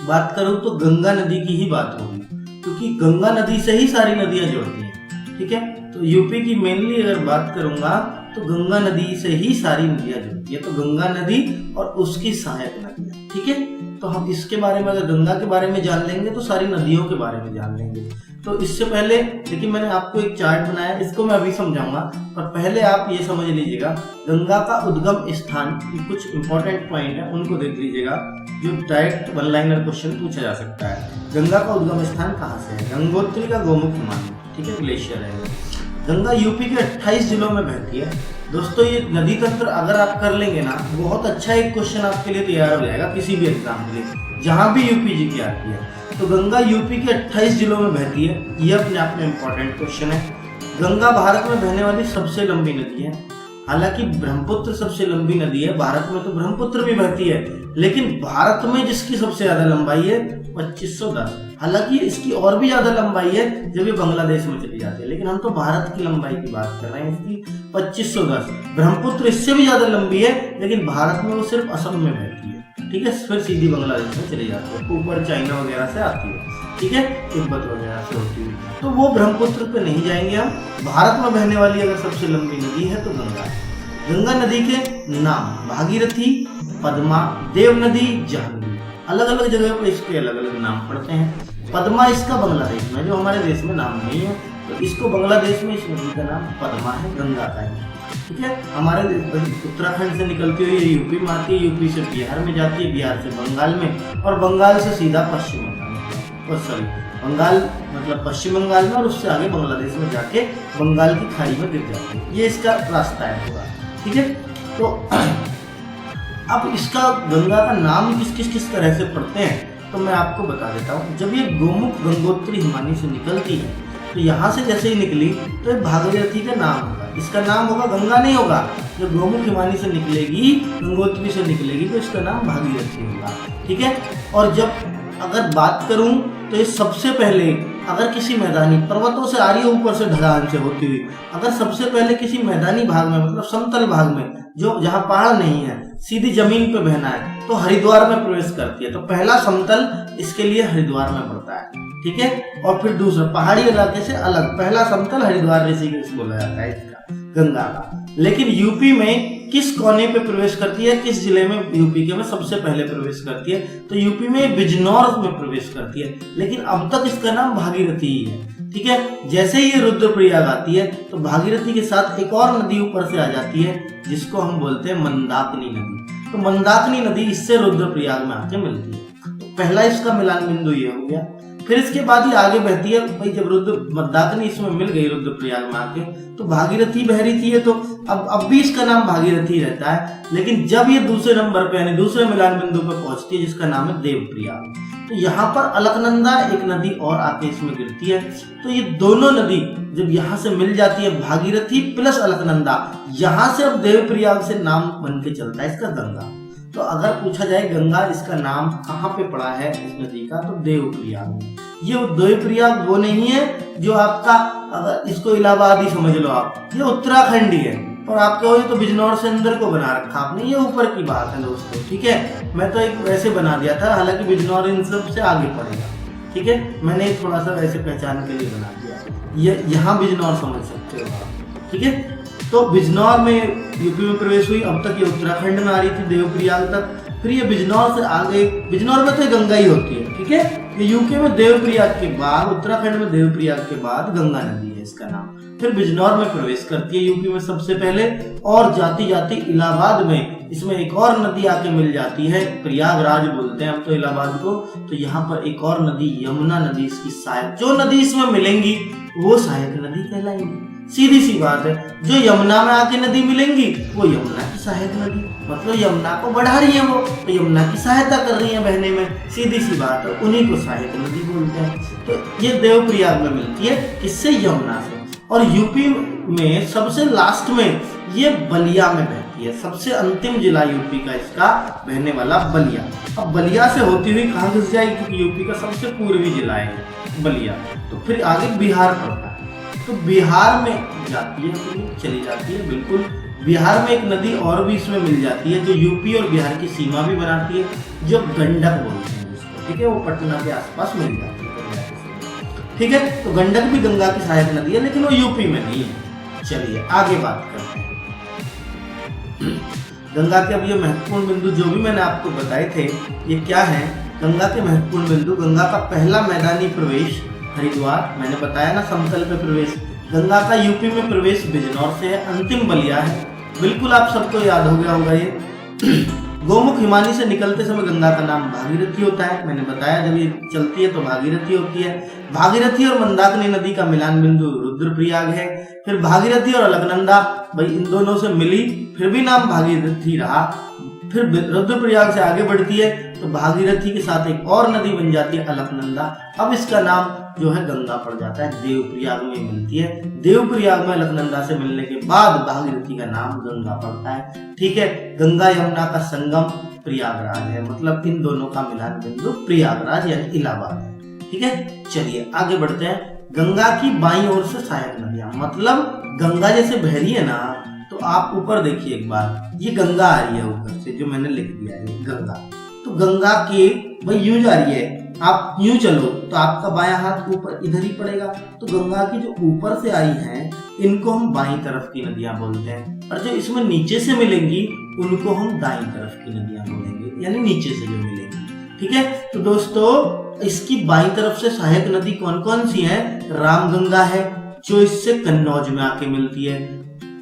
बात करूं तो गंगा नदी की ही बात होगी, क्योंकि गंगा नदी से ही सारी नदियां जुड़ती हैं। ठीक है, तो यूपी की मेनली अगर बात करूंगा तो गंगा नदी से ही सारी नदियां जुड़ती है। तो गंगा नदी और उसकी सहायक नदियां। ठीक है, तो हम इसके बारे में, अगर गंगा के बारे में जान लेंगे तो सारी नदियों के बारे में जान लेंगे। तो इससे पहले देखिए मैंने आपको एक चार्ट बनाया, इसको मैं अभी समझाऊंगा, पर पहले आप ये समझ लीजिएगा गंगा का उद्गम स्थान, कुछ इंपॉर्टेंट पॉइंट है उनको देख लीजिएगा, जो डायरेक्ट वन लाइनर क्वेश्चन पूछा जा सकता है। गंगा का उद्गम स्थान कहाँ से है? गंगोत्री का गोमुख हिमालय, ठीक है, ग्लेशियर है। गंगा यूपी के 28 जिलों में बहती है। दोस्तों ये नदी तंत्र अगर आप कर लेंगे ना, बहुत अच्छा एक क्वेश्चन आपके लिए तैयार हो जाएगा किसी भी एग्जाम के लिए, जहां भी यूपी जी की आती है। तो गंगा यूपी के 28 जिलों में बहती है, ये अपने आप में इंपॉर्टेंट क्वेश्चन है। गंगा भारत में बहने वाली सबसे लंबी नदी है। हालांकि ब्रह्मपुत्र सबसे लंबी नदी है, भारत में तो ब्रह्मपुत्र भी बहती है, लेकिन भारत में जिसकी सबसे ज्यादा लंबाई है 2510। हालांकि इसकी और भी ज्यादा लंबाई है जब ये बांग्लादेश में चली जाती है, लेकिन हम तो भारत की लंबाई की बात कर रहे हैं। इसकी 2510। ब्रह्मपुत्र इससे भी ज्यादा लंबी है, लेकिन भारत में वो सिर्फ असम में बहती है, ठीक है, फिर सीधी बांग्लादेश में चली जाती है, ऊपर चाइना वगैरह से आती है, ठीक है, तिब्बत वगैरह से होती हुई। तो वो ब्रह्मपुत्र पे नहीं जाएंगे हम। भारत में बहने वाली अगर सबसे लंबी नदी है तो गंगा है। गंगा नदी के नाम भागीरथी, पद्मा, देव नदी, जाह्नवी, अलग अलग जगह पर इसके अलग अलग नाम पड़ते हैं। पद्मा इसका बांग्लादेश में, जो हमारे देश में नाम नहीं है, तो इसको बांग्लादेश में इस नदी का नाम पद्मा है, गंगा का है, ठीक है। हमारे उत्तराखंड से निकलती हुई यूपी में आती है, यूपी से बिहार में जाती है, बिहार से बंगाल में, और बंगाल से सीधा पश्चिम बंगाल, सॉरी बंगाल मतलब पश्चिम बंगाल में, और उससे आगे बांग्लादेश में जाके बंगाल की खाड़ी में गिर जाती है। ये इसका रास्ता है पूरा, ठीक है। तो अब इसका गंगा का नाम किस तरह से पढ़ते हैं तो मैं आपको बता देता हूँ। जब ये गोमुख गंगोत्री हिमानी से निकलती है तो यहाँ से जैसे ही निकली तो ये भागीरथी का नाम होगा, इसका नाम होगा, गंगा नहीं होगा। जब गोमुख हिमानी से निकलेगी, गंगोत्री से निकलेगी, तो इसका नाम भागीरथी होगा, ठीक है। और जब अगर बात करूं तो ये सबसे पहले अगर किसी मैदानी, पर्वतों से आ रही है ऊपर से ढलान से होती हुई, अगर सबसे पहले किसी मैदानी भाग में, मतलब समतल भाग में, जो जहाँ पहाड़ नहीं है, सीधी जमीन पे बहना है, तो हरिद्वार में प्रवेश करती है। तो पहला समतल इसके लिए हरिद्वार में पड़ता है, ठीक है। और फिर दूसरा पहाड़ी इलाके से अलग, पहला समतल हरिद्वार ऋषिकेश बोला जाता है इसका, गंगा का। लेकिन यूपी में किस कोने पे प्रवेश करती है, किस जिले में यूपी के में सबसे पहले प्रवेश करती है, तो यूपी में बिजनौर में प्रवेश करती है। लेकिन अब तक इसका नाम भागीरथी ही है, ठीक है। जैसे ही ये रुद्रप्रयाग आती है तो भागीरथी के साथ एक और नदी ऊपर से आ जाती है, जिसको हम बोलते हैं मंदाकिनी नदी। तो मंदाकिनी नदी इससे रुद्रप्रयाग में आके मिलती है। तो पहला इसका मिलान बिंदु ये हो गया। फिर इसके बाद ही आगे बहती है। भाई जब मंदाकिनी इसमें मिल गई रुद्रप्रयाग में आके, तो भागीरथी बह रही थी, तो अब भी इसका नाम भागीरथी रहता है। लेकिन जब ये दूसरे नंबर पे यानी दूसरे मिलान बिंदु पे पहुंचती है, जिसका नाम है देवप्रयाग, तो यहाँ पर अलकनंदा एक नदी और आके इसमें गिरती है। तो ये दोनों नदी जब यहाँ से मिल जाती है, भागीरथी प्लस अलकनंदा, यहाँ से अब देवप्रयाग से नाम बन के चलता है इसका गंगा। तो अगर पूछा जाए गंगा इसका नाम कहाँ पे पड़ा है इस नदी का, तो देवप्रयाग। ये देवप्रयाग वो नहीं है जो आपका, अगर इसको इलाहाबाद ही समझ लो आप, ये उत्तराखंड ही है। और आप कहो तो बिजनौर से अंदर को बना रखा आपने, ये ऊपर की बात है दोस्तों, ठीक है। मैं तो एक वैसे बना दिया था, हालांकि बिजनौर इन सब से आगे पड़ेगा, ठीक है। मैंने थोड़ा सा वैसे पहचान के लिए बना दिया, ये यहाँ बिजनौर समझ सकते हो आप, ठीक है। तो बिजनौर में यूपी में प्रवेश हुई, अब तक ये उत्तराखंड में आ रही थी देवप्रयाग तक। फिर ये बिजनौर से आगे, बिजनौर में तो गंगा ही होती है, ठीक है। ये यूके में देवप्रयाग के बाद, उत्तराखंड में देवप्रयाग के बाद गंगा नदी है इसका नाम। फिर बिजनौर में प्रवेश करती है यूपी में सबसे पहले, और जाती जाती इलाहाबाद में इसमें एक और नदी आके मिल जाती है, प्रयागराज बोलते हैं हम तो इलाहाबाद को। तो यहाँ पर एक और नदी यमुना नदी इसकी सहायक, जो नदी इसमें मिलेंगी वो सहायक नदी कहलाएंगी। सीधी सी बात है, जो यमुना में आके नदी मिलेंगी वो यमुना की सहायक नदी, मतलब यमुना को बढ़ा रही है, वो तो यमुना की सहायता कर रही है बहने में, सीधी सी बात है, उन्हीं को सहायक नदी बोलते हैं। तो ये देवप्रयाग में मिलती है, किससे, यमुना से। और यूपी में सबसे लास्ट में ये बलिया में बहती है, सबसे अंतिम जिला यूपी का इसका बहने वाला बलिया। अब बलिया से होती हुई कहाँ घुस जाएगी, क्योंकि यूपी का सबसे पूर्वी जिला है बलिया। तो फिर आगे बिहार पड़ता है, तो बिहार में जाती है, चली जाती है बिल्कुल। बिहार में एक नदी और भी इसमें मिल जाती है, जो यूपी और बिहार की सीमा भी बनाती है, जो गंडक बोलते हैं उसको, ठीक है। वो पटना के आसपास मिल जाती है, ठीक है। तो गंडक भी गंगा की सहायक नदी है, लेकिन वो यूपी में नहीं है। चलिए आगे बात करते हैं गंगा के। अब ये महत्वपूर्ण बिंदु जो भी मैंने आपको बताए थे, ये क्या है गंगा के महत्वपूर्ण बिंदु। गंगा का पहला मैदानी प्रवेश हरिद्वार, मैंने बताया ना, समतल पे प्रवेश। गंगा का यूपी में प्रवेश बिजनौर से है, अंतिम बलिया है, बिल्कुल आप सबको याद हो गया होगा ये। गोमुख हिमानी से निकलते समय गंगा का नाम भागीरथी होता है, मैंने बताया जब ये चलती है तो भागीरथी होती है। भागीरथी और मंदाकिनी नदी का मिलान बिंदु रुद्रप्रयाग है। फिर भागीरथी और अलकनंदा, भाई इन दोनों से मिली, फिर भी नाम भागीरथी रहा। फिर रुद्रप्रयाग से आगे बढ़ती है तो भागीरथी के साथ एक और नदी बन जाती है अलकनंदा। अब इसका नाम जो है गंगा पड़ जाता है, देवप्रयाग में मिलती है। देवप्रयाग में अलकनंदा से मिलने के बाद भागीरथी का नाम गंगा पड़ता है, ठीक है। गंगा यमुना का संगम, प्रयागराज है, मतलब इन दोनों का मिलन बिंदु प्रयागराज यानी इलाहाबाद है। ठीक है, चलिए आगे बढ़ते हैं। गंगा की बाईं ओर से सहायक नदियां, मतलब गंगा जैसे बह रही है ना, तो आप ऊपर देखिए एक बार, ये गंगा आ रही है ऊपर से, जो मैंने लिख दिया है गंगा। तो गंगा के भाई यूं जा रही है, आप यूं चलो तो आपका बायां हाथ ऊपर इधर ही पड़ेगा। तो गंगा की जो ऊपर से आई हैं इनको हम बाईं तरफ की नदियां बोलते हैं, और जो इसमें नीचे से मिलेंगी उनको हम दाईं तरफ की नदियां बोलेंगे, यानी नीचे से जो मिलेंगी। ठीक है, तो दोस्तों इसकी बाईं तरफ से सहायक नदी कौन कौन सी है? रामगंगा है जो इससे कन्नौज में आके मिलती है।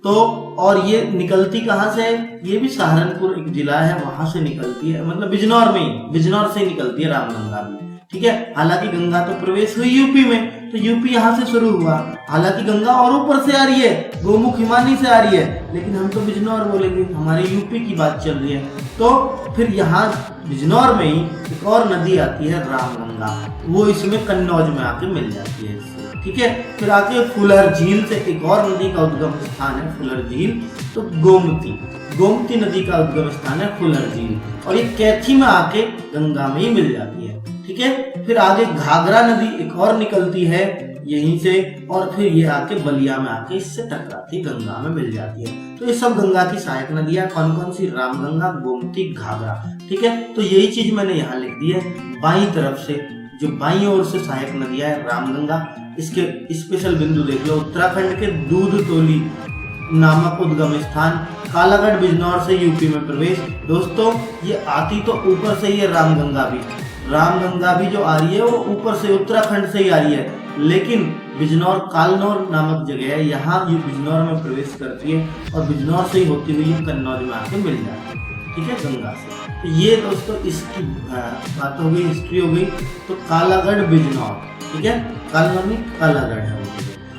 तो और ये निकलती कहाँ से है? ये भी सहारनपुर एक जिला है, वहां से निकलती है, मतलब बिजनौर में ही, बिजनौर से ही निकलती है रामगंगा भी। ठीक है, हालांकि गंगा तो प्रवेश हुई यूपी में, तो यूपी यहाँ से शुरू हुआ। हालांकि गंगा और ऊपर से आ रही है, गोमुख हिमानी से आ रही है, लेकिन हम तो बिजनौर बोलेंगे, हमारे यूपी की बात चल रही है। तो फिर यहाँ बिजनौर में ही एक और नदी आती है रामगंगा, वो इसमें कन्नौज में आके मिल जाती है इससे। ठीक है, फिर आके फुलर झील से एक और नदी का उद्गम स्थान है फुलर झील, तो गोमती नदी का उद्गम स्थान है फुलर झील, और ये कैथी में आके गंगा में ही मिल जाती है। ठीक है, फिर आगे घाघरा नदी एक और निकलती है यहीं से, और फिर ये आके बलिया में आके इससे टकराती गंगा में मिल जाती है। तो ये सब गंगा की सहायक नदियां कौन कौन सी? रामगंगा, गोमती, घाघरा। ठीक है, तो यही चीज मैंने यहाँ लिख दी है। बाईं तरफ से जो बाईं ओर से सहायक नदियां है रामगंगा, इसके स्पेशल बिंदु देख लो, उत्तराखंड के दूधटोली नामक उद्गम स्थान, कालागढ़ बिजनौर से यूपी में प्रवेश। दोस्तों ये आती तो ऊपर से ही है रामगंगा भी जो आ रही है वो ऊपर से उत्तराखंड से ही आ रही है, लेकिन बिजनौर कालनौर नामक जगह है, यहाँ ये बिजनौर में प्रवेश करती है और बिजनौर से ही होती हुई कन्नौज में आके मिल जाती है। ठीक है, गंगा से। तो ये दोस्तों इसकी बात हो गई, हिस्ट्री हो गई। तो कालागढ़ बिजनौर, ठीक है, कालागढ़ है।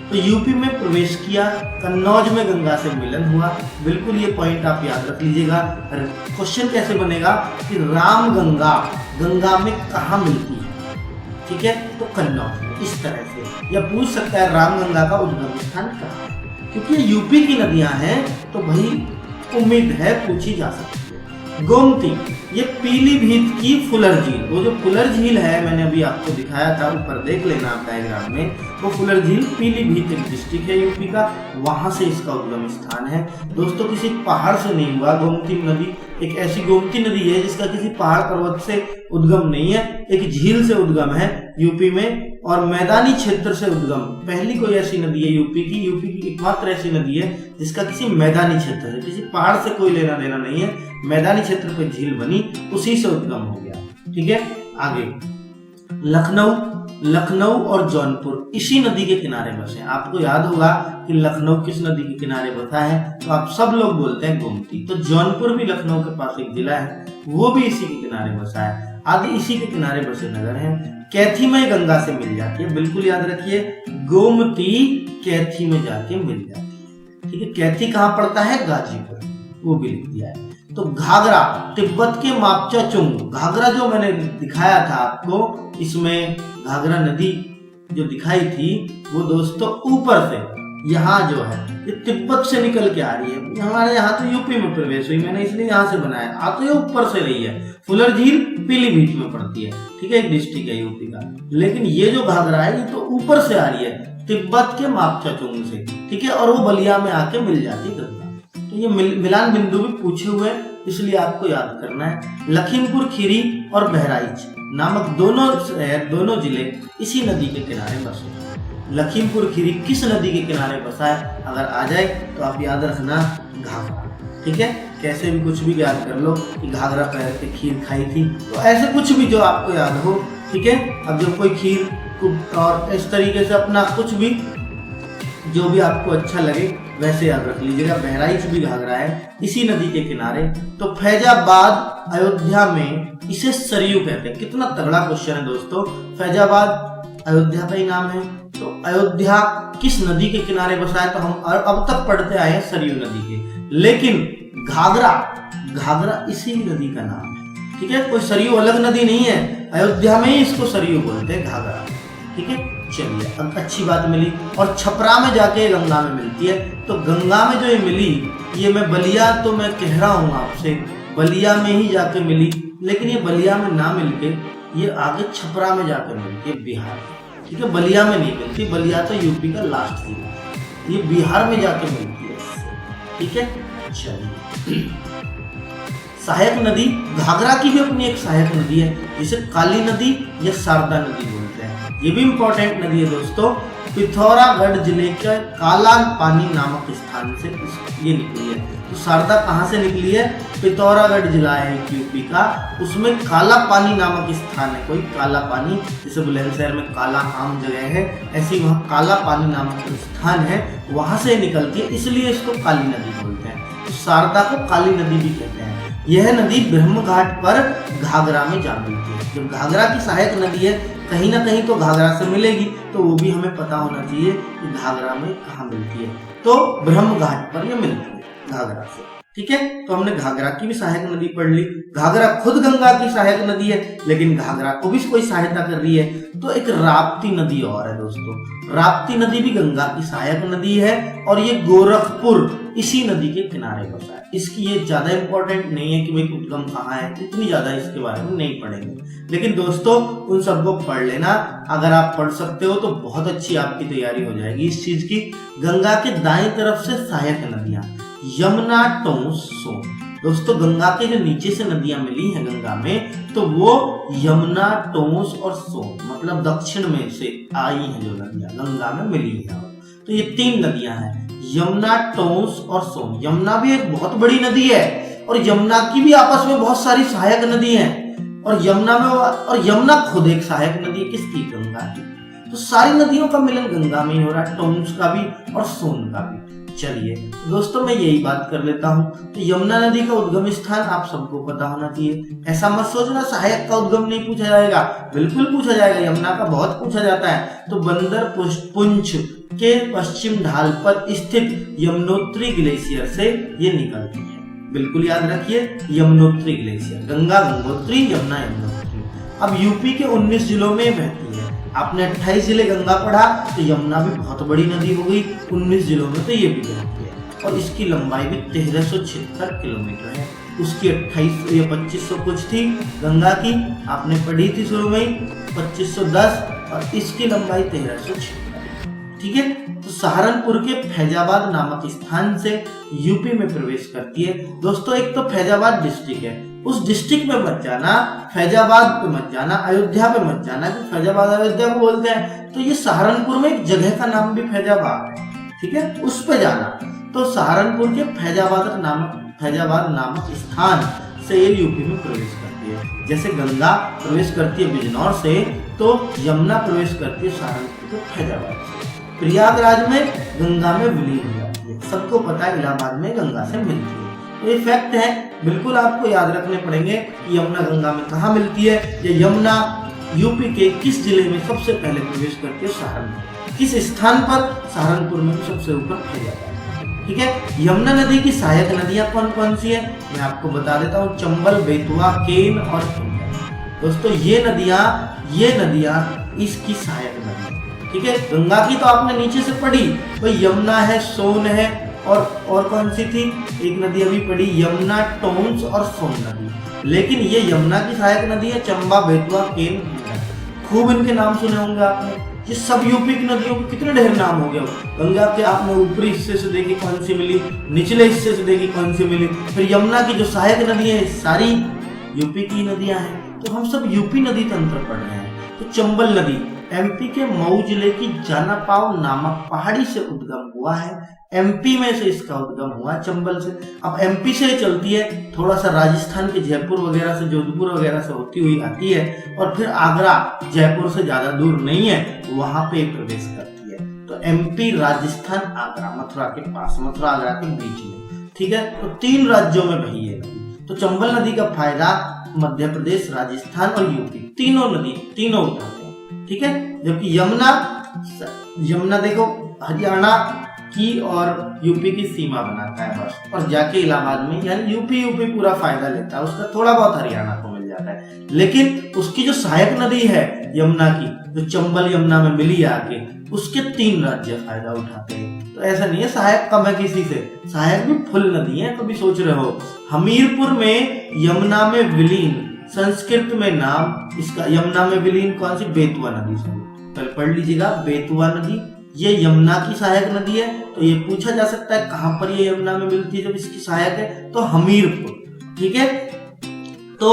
तो यूपी में प्रवेश किया, कन्नौज में गंगा से मिलन हुआ। बिल्कुल ये पॉइंट आप याद रख लीजिएगा। क्वेश्चन कैसे बनेगा कि रामगंगा गंगा में कहाँ मिलती है? ठीक है, तो कन्नौज में, इस तरह से। या पूछ सकता है रामगंगा का उद्गम स्थान कहाँ है, क्योंकि ये यूपी की नदियां हैं, तो भाई उम्मीद है पूछी जा सकती है। गोमती, ये पीलीभीत की फुलर झील, वो जो फुलर झील है मैंने अभी आपको दिखाया था, ऊपर देख लेना आप डायग्राम में, वो फुलर झील पीलीभीत एक डिस्ट्रिक्ट है यूपी का, वहां से इसका उद्गम स्थान है। दोस्तों किसी पहाड़ से नहीं हुआ। गोमती नदी एक ऐसी गोमती नदी है जिसका किसी पहाड़ पर्वत से उद्गम नहीं है, एक झील से उद्गम है यूपी में, और मैदानी क्षेत्र से उद्गम। पहली कोई ऐसी नदी है यूपी की एकमात्र ऐसी नदी है जिसका किसी मैदानी क्षेत्र से, किसी पहाड़ से कोई लेना देना नहीं है, मैदानी क्षेत्र पर झील बनी, उसी से उद्गम हो गया। ठीक है, आगे लखनऊ और जौनपुर इसी नदी के किनारे बसे। आपको याद होगा कि लखनऊ किस नदी के किनारे बसा है, तो आप सब लोग बोलते हैं गोमती। तो जौनपुर भी लखनऊ के पास एक जिला है, वो भी इसी के किनारे बसा है। आदि इसी के किनारे बसे नगर हैं। कैथी में गंगा से मिल जाती है, बिल्कुल याद रखिए, गोमती कैथी में जाके मिल जाती है। ठीक है, कैथी कहाँ पड़ता है? गाजीपुर, वो भी लिख दिया है। तो घाघरा तिब्बत के मापचाचुंग, घाघरा जो मैंने दिखाया था आपको, इसमें घाघरा नदी जो दिखाई थी वो दोस्तों ऊपर से यहाँ जो है ये तिब्बत से निकल के आ रही है, हमारे यहाँ तो यूपी में प्रवेश हुई, मैंने इसलिए यहाँ से बनाया। आ तो ये ऊपर से रही है। फुलर झील पीलीभीत में पड़ती है, ठीक है, एक डिस्ट्रिक्ट है यूपी का, लेकिन ये जो घाघरा है ये तो ऊपर से आ रही है तिब्बत के मापचाचुंग से। ठीक है, और वो बलिया में आके मिल जाती गंगा। तो ये मिलान बिंदु भी पूछे हुए, इसलिए आपको याद करना है। लखीमपुर खीरी और बहराइच नामक दोनों जिले इसी नदी के किनारे बसे। लखीमपुर खीरी किस नदी के किनारे बसा है? अगर आ जाए तो आप याद रखना घाघरा। ठीक है, कैसे भी कुछ भी याद कर लो कि घाघरा पैर के खीर खाई थी, तो ऐसे कुछ भी जो आपको याद हो। ठीक है, अब जो कोई खीर और इस तरीके से अपना कुछ भी जो भी आपको अच्छा लगे वैसे याद रख लीजिएगा। बहराइच भी घाघरा है इसी नदी के किनारे। तो फैजाबाद अयोध्या में इसे सरयू कहते हैं। कितना तगड़ा क्वेश्चन है दोस्तों। फैजाबाद अयोध्या का ही नाम है, तो अयोध्या किस नदी के किनारे बसा है? तो हम अब तक पढ़ते आए हैं सरयू नदी के, लेकिन घाघरा इसी नदी का नाम है। ठीक है, कोई सरयू अलग नदी नहीं है, अयोध्या में ही इसको सरयू बोलते हैं, घाघरा। ठीक है, चलिए अब अच्छी बात मिली। और छपरा में जाके गंगा में मिलती है। तो गंगा में जो ये मिली, ये मैं बलिया तो मैं कह रहा हूँ आपसे, बलिया में ही जाके मिली, लेकिन ये बलिया में ना मिलके ये आगे छपरा में जाकर मिलती है, बिहार। ठीक है, बलिया में नहीं मिलती, बलिया तो यूपी का लास्ट जिला, ये बिहार में जाके मिलती है इससे। ठीक है, चलिए सहायक नदी, घाघरा की भी अपनी एक सहायक नदी है जिसे काली नदी या शारदा नदी बोलते हैं। ये भी इंपॉर्टेंट नदी है दोस्तों। पिथौरागढ़ जिले के काला पानी नामक स्थान से ये निकली है। तो शारदा कहाँ से निकली है? पिथौरागढ़ जिला है यूपी का, उसमें काला पानी नामक स्थान है। कोई काला पानी, जैसे बुलंदशहर में काला आम जगह है, ऐसी वहाँ काला पानी नामक स्थान है, वहां से निकलती है, इसलिए इसको काली नदी बोलते हैं। तो शारदा को काली नदी भी कहते हैं। यह नदी ब्रह्म घाट पर घाघरा में जा मिलती है। जब घाघरा की सहायक नदी है, कहीं ना कहीं तो घाघरा से मिलेगी, तो वो भी हमें पता होना चाहिए कि घाघरा में कहाँ मिलती है। तो ब्रह्म घाट पर यह मिलती है घाघरा से। ठीक है, तो हमने घाघरा की भी सहायक नदी पढ़ ली। घाघरा खुद गंगा की सहायक नदी है, लेकिन घाघरा को भी कोई सहायता कर रही है। तो एक राप्ती नदी और है दोस्तों। राप्ती नदी भी गंगा की सहायक नदी है और ये गोरखपुर इसी नदी के किनारे बसा है। इसकी ये ज्यादा इंपॉर्टेंट नहीं है कि भाई उद्गम कहाँ है, इतनी ज्यादा इसके बारे में नहीं पढ़ेंगे, लेकिन दोस्तों उन सबको पढ़ लेना। अगर आप पढ़ सकते हो तो बहुत अच्छी आपकी तैयारी हो जाएगी इस चीज की। गंगा के दाएं तरफ से सहायक नदियां यमुना, टोंस, सोन। दोस्तों गंगा के जो नीचे से नदियां मिली हैं गंगा में, तो वो यमुना, टोंस और सोन, मतलब दक्षिण में से आई हैं जो नदियां गंगा में मिली हैं। तो ये 3 नदियां हैं, यमुना, टोंस और सोन। यमुना भी एक बहुत बड़ी नदी है और यमुना की भी आपस में बहुत सारी सहायक नदी हैं। और यमुना खुद एक सहायक नदी है, किसकी? गंगा की। तो सारी नदियों का मिलन गंगा में ही हो रहा है, टोंस का भी और सोन का भी। चलिए दोस्तों मैं यही बात कर लेता हूँ। तो यमुना नदी का उद्गम स्थान आप सबको पता होना चाहिए। ऐसा मत सोचना सहायक का उद्गम नहीं पूछा जाएगा, बिल्कुल पूछा जाएगा, यमुना का बहुत पूछा जाता है। तो बंदर पुंछ के पश्चिम ढाल पर स्थित यमुनोत्री ग्लेशियर से ये निकलती है। बिल्कुल याद रखिए, यमुनोत्री ग्लेशियर, गंगा गंगोत्री, यमुना यमुनोत्री। अब यूपी के 19 जिलों में बहती है। आपने 28 जिले गंगा पढ़ा, तो यमुना भी बहुत बड़ी नदी हो गई, 19 जिलों में तो ये भी बहती है। और इसकी लंबाई भी 1376 किलोमीटर है। उसकी 28 या 2500 कुछ थी गंगा की, आपने पढ़ी थी शुरू में ही, 2510, और इसकी लंबाई 1376। ठीक है, तो सहारनपुर के फैजाबाद नामक स्थान से यूपी में प्रवेश करती है। दोस्तों एक तो फैजाबाद डिस्ट्रिक्ट है, उस डिस्ट्रिक्ट में मत जाना, फैजाबाद पे मत जाना, अयोध्या पे मत जाना, कि फैजाबाद अयोध्या को बोलते हैं। तो ये सहारनपुर में एक जगह का नाम भी फैजाबाद है। ठीक है, उस पे जाना। तो सहारनपुर के फैजाबाद नामक स्थान से ये यूपी में प्रवेश करती है। जैसे गंगा प्रवेश करती है बिजनौर से, तो यमुना प्रवेश करती है सहारनपुर के फैजाबाद से। प्रयागराज में गंगा में विलीन हो जाती है। सबको पता है इलाहाबाद में गंगा से मिलती है। तो ये फैक्ट है, बिल्कुल आपको याद रखने पड़ेंगे कि यमुना गंगा में कहाँ मिलती है। ये यमुना यूपी के किस जिले में सबसे पहले प्रवेश करती है? सहारनपुर। किस स्थान पर? सहारनपुर में सबसे ऊपर फैजाबाद। ठीक है, यमुना नदी की सहायक नदियां कौन कौन सी है मैं आपको बता देता हूँ। चंबल, बेतवा, केन और हिंडन। दोस्तों ये नदियां इसकी सहायक नदी। ठीक है, गंगा की तो आपने नीचे से पढ़ी, भाई यमुना है, सोन है, और कौन सी थी एक नदी अभी पढ़ी, यमुना, टोंस और सोन नदी। लेकिन ये यमुना की सहायक नदी है चंबा, बेतवा, केन, खूब इनके नाम सुने होंगे आपने। ये सब यूपी की नदियों के कितने ढेर नाम हो गए। गंगा के आपने ऊपरी हिस्से से देखी कौन सी मिली, निचले हिस्से से देखी कौन सी मिली, फिर यमुना की जो सहायक नदी है सारी यूपी की नदियां हैं। तो हम सब यूपी नदी तंत्र पढ़ रहे हैं। तो चंबल नदी एमपी के मऊ जिले की जानापाव नामक पहाड़ी से उद्गम हुआ है। एमपी में से इसका उद्गम हुआ चंबल से। अब एमपी से चलती है, थोड़ा सा राजस्थान के जयपुर वगैरह से, जोधपुर वगैरह से होती हुई आती है, और फिर आगरा, जयपुर से ज्यादा दूर नहीं है, वहां पे प्रवेश करती है। तो एमपी, राजस्थान, आगरा, मथुरा के पास, मथुरा आगरा के बीच में। ठीक है, तो 3 राज्यों में बही है नदी। तो चंबल नदी का फायदा मध्य प्रदेश, राजस्थान और यूपी, तीनों उठाते हैं। ठीक है, जबकि यमुना देखो हरियाणा की और यूपी की सीमा बनाता है बस, और जाके इलाहाबाद में, यानी यूपी पूरा फायदा लेता है, उसका थोड़ा बहुत हरियाणा को मिल जाता है। लेकिन उसकी जो सहायक नदी है यमुना की, जो चंबल यमुना में मिली आके, उसके 3 राज्य फायदा उठाते हैं। तो तो ऐसा नहीं है सहायक कम है किसी से, सहायक भी फुल नदी है। कभी सोच रहे हो हमीरपुर में यमुना में विलीन, संस्कृत में नाम इसका यमुना में विलीन कौन सी, बेतवा नदी से। पहले पढ़ लीजिएगा, बेतवा नदी ये यमुना की सहायक नदी है। तो ये पूछा जा सकता है कहां पर ये यमुना में मिलती है जब इसकी सहायक है, तो हमीरपुर। ठीक है, तो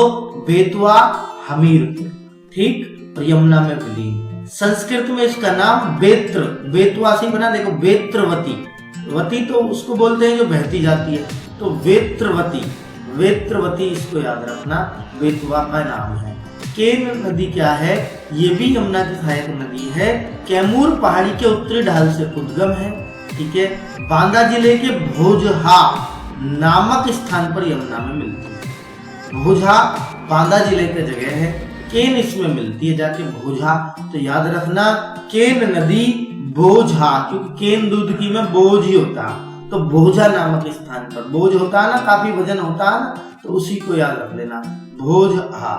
बेतवा हमीरपुर, ठीक, और यमुना में विलीन। संस्कृत में इसका नाम बेत्र, बेतवा से बना, देखो बेत्रवती, वती तो उसको बोलते हैं जो बहती जाती है, तो बेत्रवती, वेत्रवती इसको याद रखना, बेतवा का नाम है। केन नदी क्या है, ये भी यमुना की सहायक नदी है। कैमूर पहाड़ी के उत्तरी ढाल से उद्गम है। ठीक है, बांदा जिले के भोजहा नामक स्थान पर यमुना में मिलती है। भोजहा बांदा जिले का जगह है, केन इसमें मिलती है जाके भोजहा। तो याद रखना केन नदी बोझा, क्योंकि केन दूध की में बोझ ही होता, तो बोझा नामक स्थान पर, बोझ होता है ना, काफी वजन होता है ना, तो उसी को याद रख लेना, भोजहा।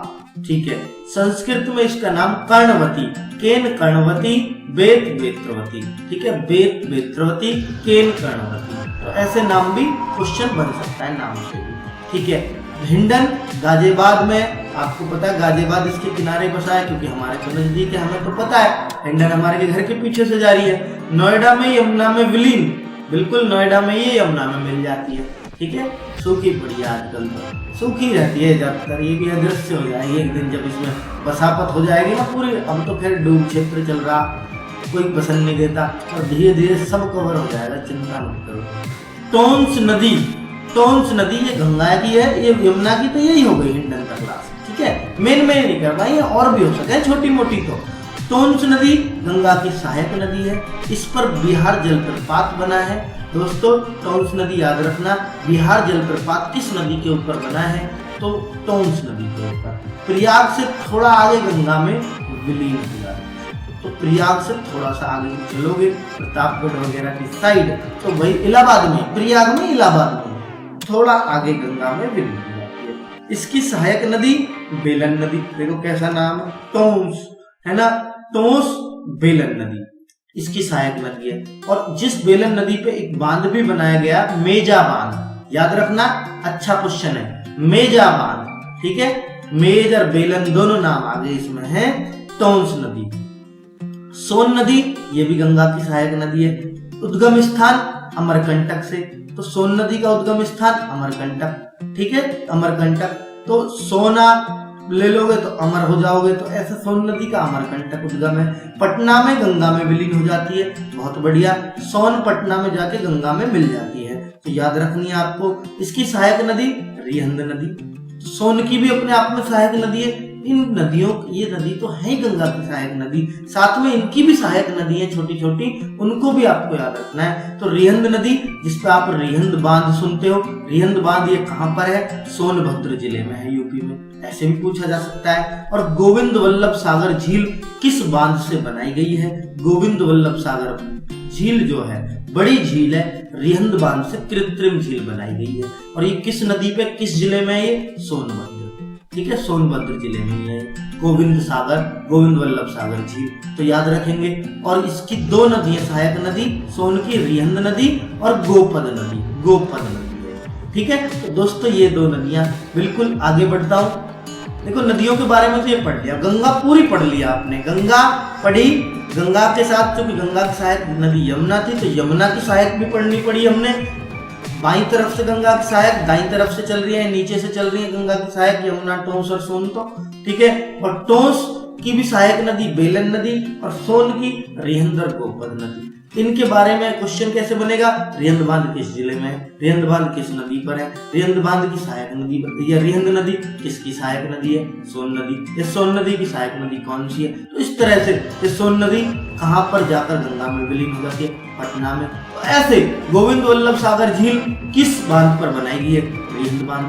ठीक है, संस्कृत में इसका नाम कर्णवती, केन कर्णवती, बेत बेत्रवती। ठीक है, बेत बेत्रवती, केन कर्णवती। तो ऐसे नाम भी क्वेश्चन बन सकता है नाम से भी। ठीक है, हिंडन गाजियाबाद में, आपको पता है गाजियाबाद इसके किनारे बसा है, क्योंकि हमारे तो नजदीक है, हमें तो पता है। हिंडन हमारे के घर के पीछे से जा रही है। नोएडा में यमुना में विलीन, बिल्कुल नोएडा में ये यमुना में मिल जाती है। ठीक है, सूखी पड़ी है आजकल, तो सूखी रहती है ज्यादातर, ये भी अदृश्य हो जाएगी एक दिन जब इसमें बसापत हो जाएगी ना पूरी। अब तो खैर डूब क्षेत्र चल रहा, कोई पसंद नहीं देता, और धीरे धीरे सब कवर हो जाएगा, चिंता मत करो। टोंस नदी, टोंस नदी ये गंगा की है, ये यमुना की, तो यही हो गई हिंडन का क्लास। ठीक है, मेन में नहीं करना, ये और भी हो सकता है छोटी मोटी। तो टोंस नदी गंगा की सहायक नदी है, इस पर बिहार जलप्रपात बना है। दोस्तों टोंस नदी याद रखना, बिहार जलप्रपात किस नदी के ऊपर बना है, तो टोंस नदी के ऊपर। प्रयाग से थोड़ा आगे गंगा में विलीन हुआ है, तो प्रयाग से थोड़ा सा आगे चलोगे प्रतापगढ़ वगैरह की साइड, तो वही इलाहाबाद में, प्रयाग में इलाहाबाद में थोड़ा आगे गंगा में विलीन हो जाती है। इसकी सहायक नदी बेलन नदी, देखो कैसा नाम है, टोंस है ना, टोंस बेलन नदी इसकी सहायक नदी है। और जिस बेलन नदी पे एक बांध भी बनाया गया, मेजा बांध, याद रखना, अच्छा क्वेश्चन है, मेजा बांध। ठीक है, मेज और बेलन दोनों नाम आगे इसमें है, टोंस नदी। सोन नदी ये भी गंगा की सहायक नदी है। उद्गम स्थान अमरकंटक से, तो सोन नदी का उद्गम स्थान अमरकंटक। ठीक है, अमरकंटक, तो सोना ले लोगे तो अमर हो जाओगे, तो ऐसे सोन नदी का अमरकंटक उद्गम है। पटना में गंगा में विलीन हो जाती है, बहुत बढ़िया, सोन पटना में जाके गंगा में मिल जाती है, तो याद रखनी है आपको। इसकी सहायक नदी रिहंद नदी, तो सोन की भी अपने आप में सहायक नदी है। इन नदियों, ये नदी तो है गंगा की सहायक नदी, साथ में इनकी भी सहायक नदी है छोटी छोटी, उनको भी आपको याद रखना है। तो रिहंद नदी, जिसपे आप रिहंद बांध सुनते हो, रिहंद बांध ये कहां पर है, सोनभद्र जिले में है, यूपी में, ऐसे भी पूछा जा सकता है। और गोविंद वल्लभ सागर झील किस बांध से बनाई गई है, गोविंद वल्लभ सागर झील जो है बड़ी झील है, रिहंद बांध से कृत्रिम झील बनाई गई है। और ये किस नदी पे, किस जिले में है, ये सोनभद्र। ठीक है, सोनभद्र जिले में है गोविंद सागर, गोविंद वल्लभ सागर झील, तो याद रखेंगे। और इसकी दो नदियां सहायक नदी, सोन की रिहंद नदी और गोपद नदी, गोपद नदी है। ठीक है, तो दोस्तों ये दो नदियां, बिल्कुल आगे बढ़ता हूं। देखो नदियों के बारे में तो ये पढ़ लिया, गंगा पूरी पढ़ लिया आपने, गंगा पढ़ी, गंगा के साथ क्योंकि गंगा की सहायक नदी यमुना थी, तो यमुना की सहायक भी पढ़नी पड़ी हमने। बाईं तरफ से गंगा की सहायक दाईं तरफ से चल रही है, नीचे से चल रही है गंगा की सहायक यमुना, टोंस और सोन, तो ठीक है। और टोंस की भी सहायक नदी बेलन नदी, और सोन की रिहंद और गोपद नदी। इनके बारे में क्वेश्चन कैसे बनेगा, रिहंद बांध किस जिले में है, रिहंद बांध किस नदी पर है, रिहंद बांध की सहायक नदी या रिहंद नदी किसकी सहायक नदी है, सोन नदी। ये सोन नदी की सहायक नदी कौन सी है, तो इस तरह से ये सोन नदी कहां पर जाकर गंगा में विलीन हो जाती है, पटना में। तो ऐसे गोविंद वल्लभ सागर झील किस बांध पर बनाई गई है, रिहंद बांध।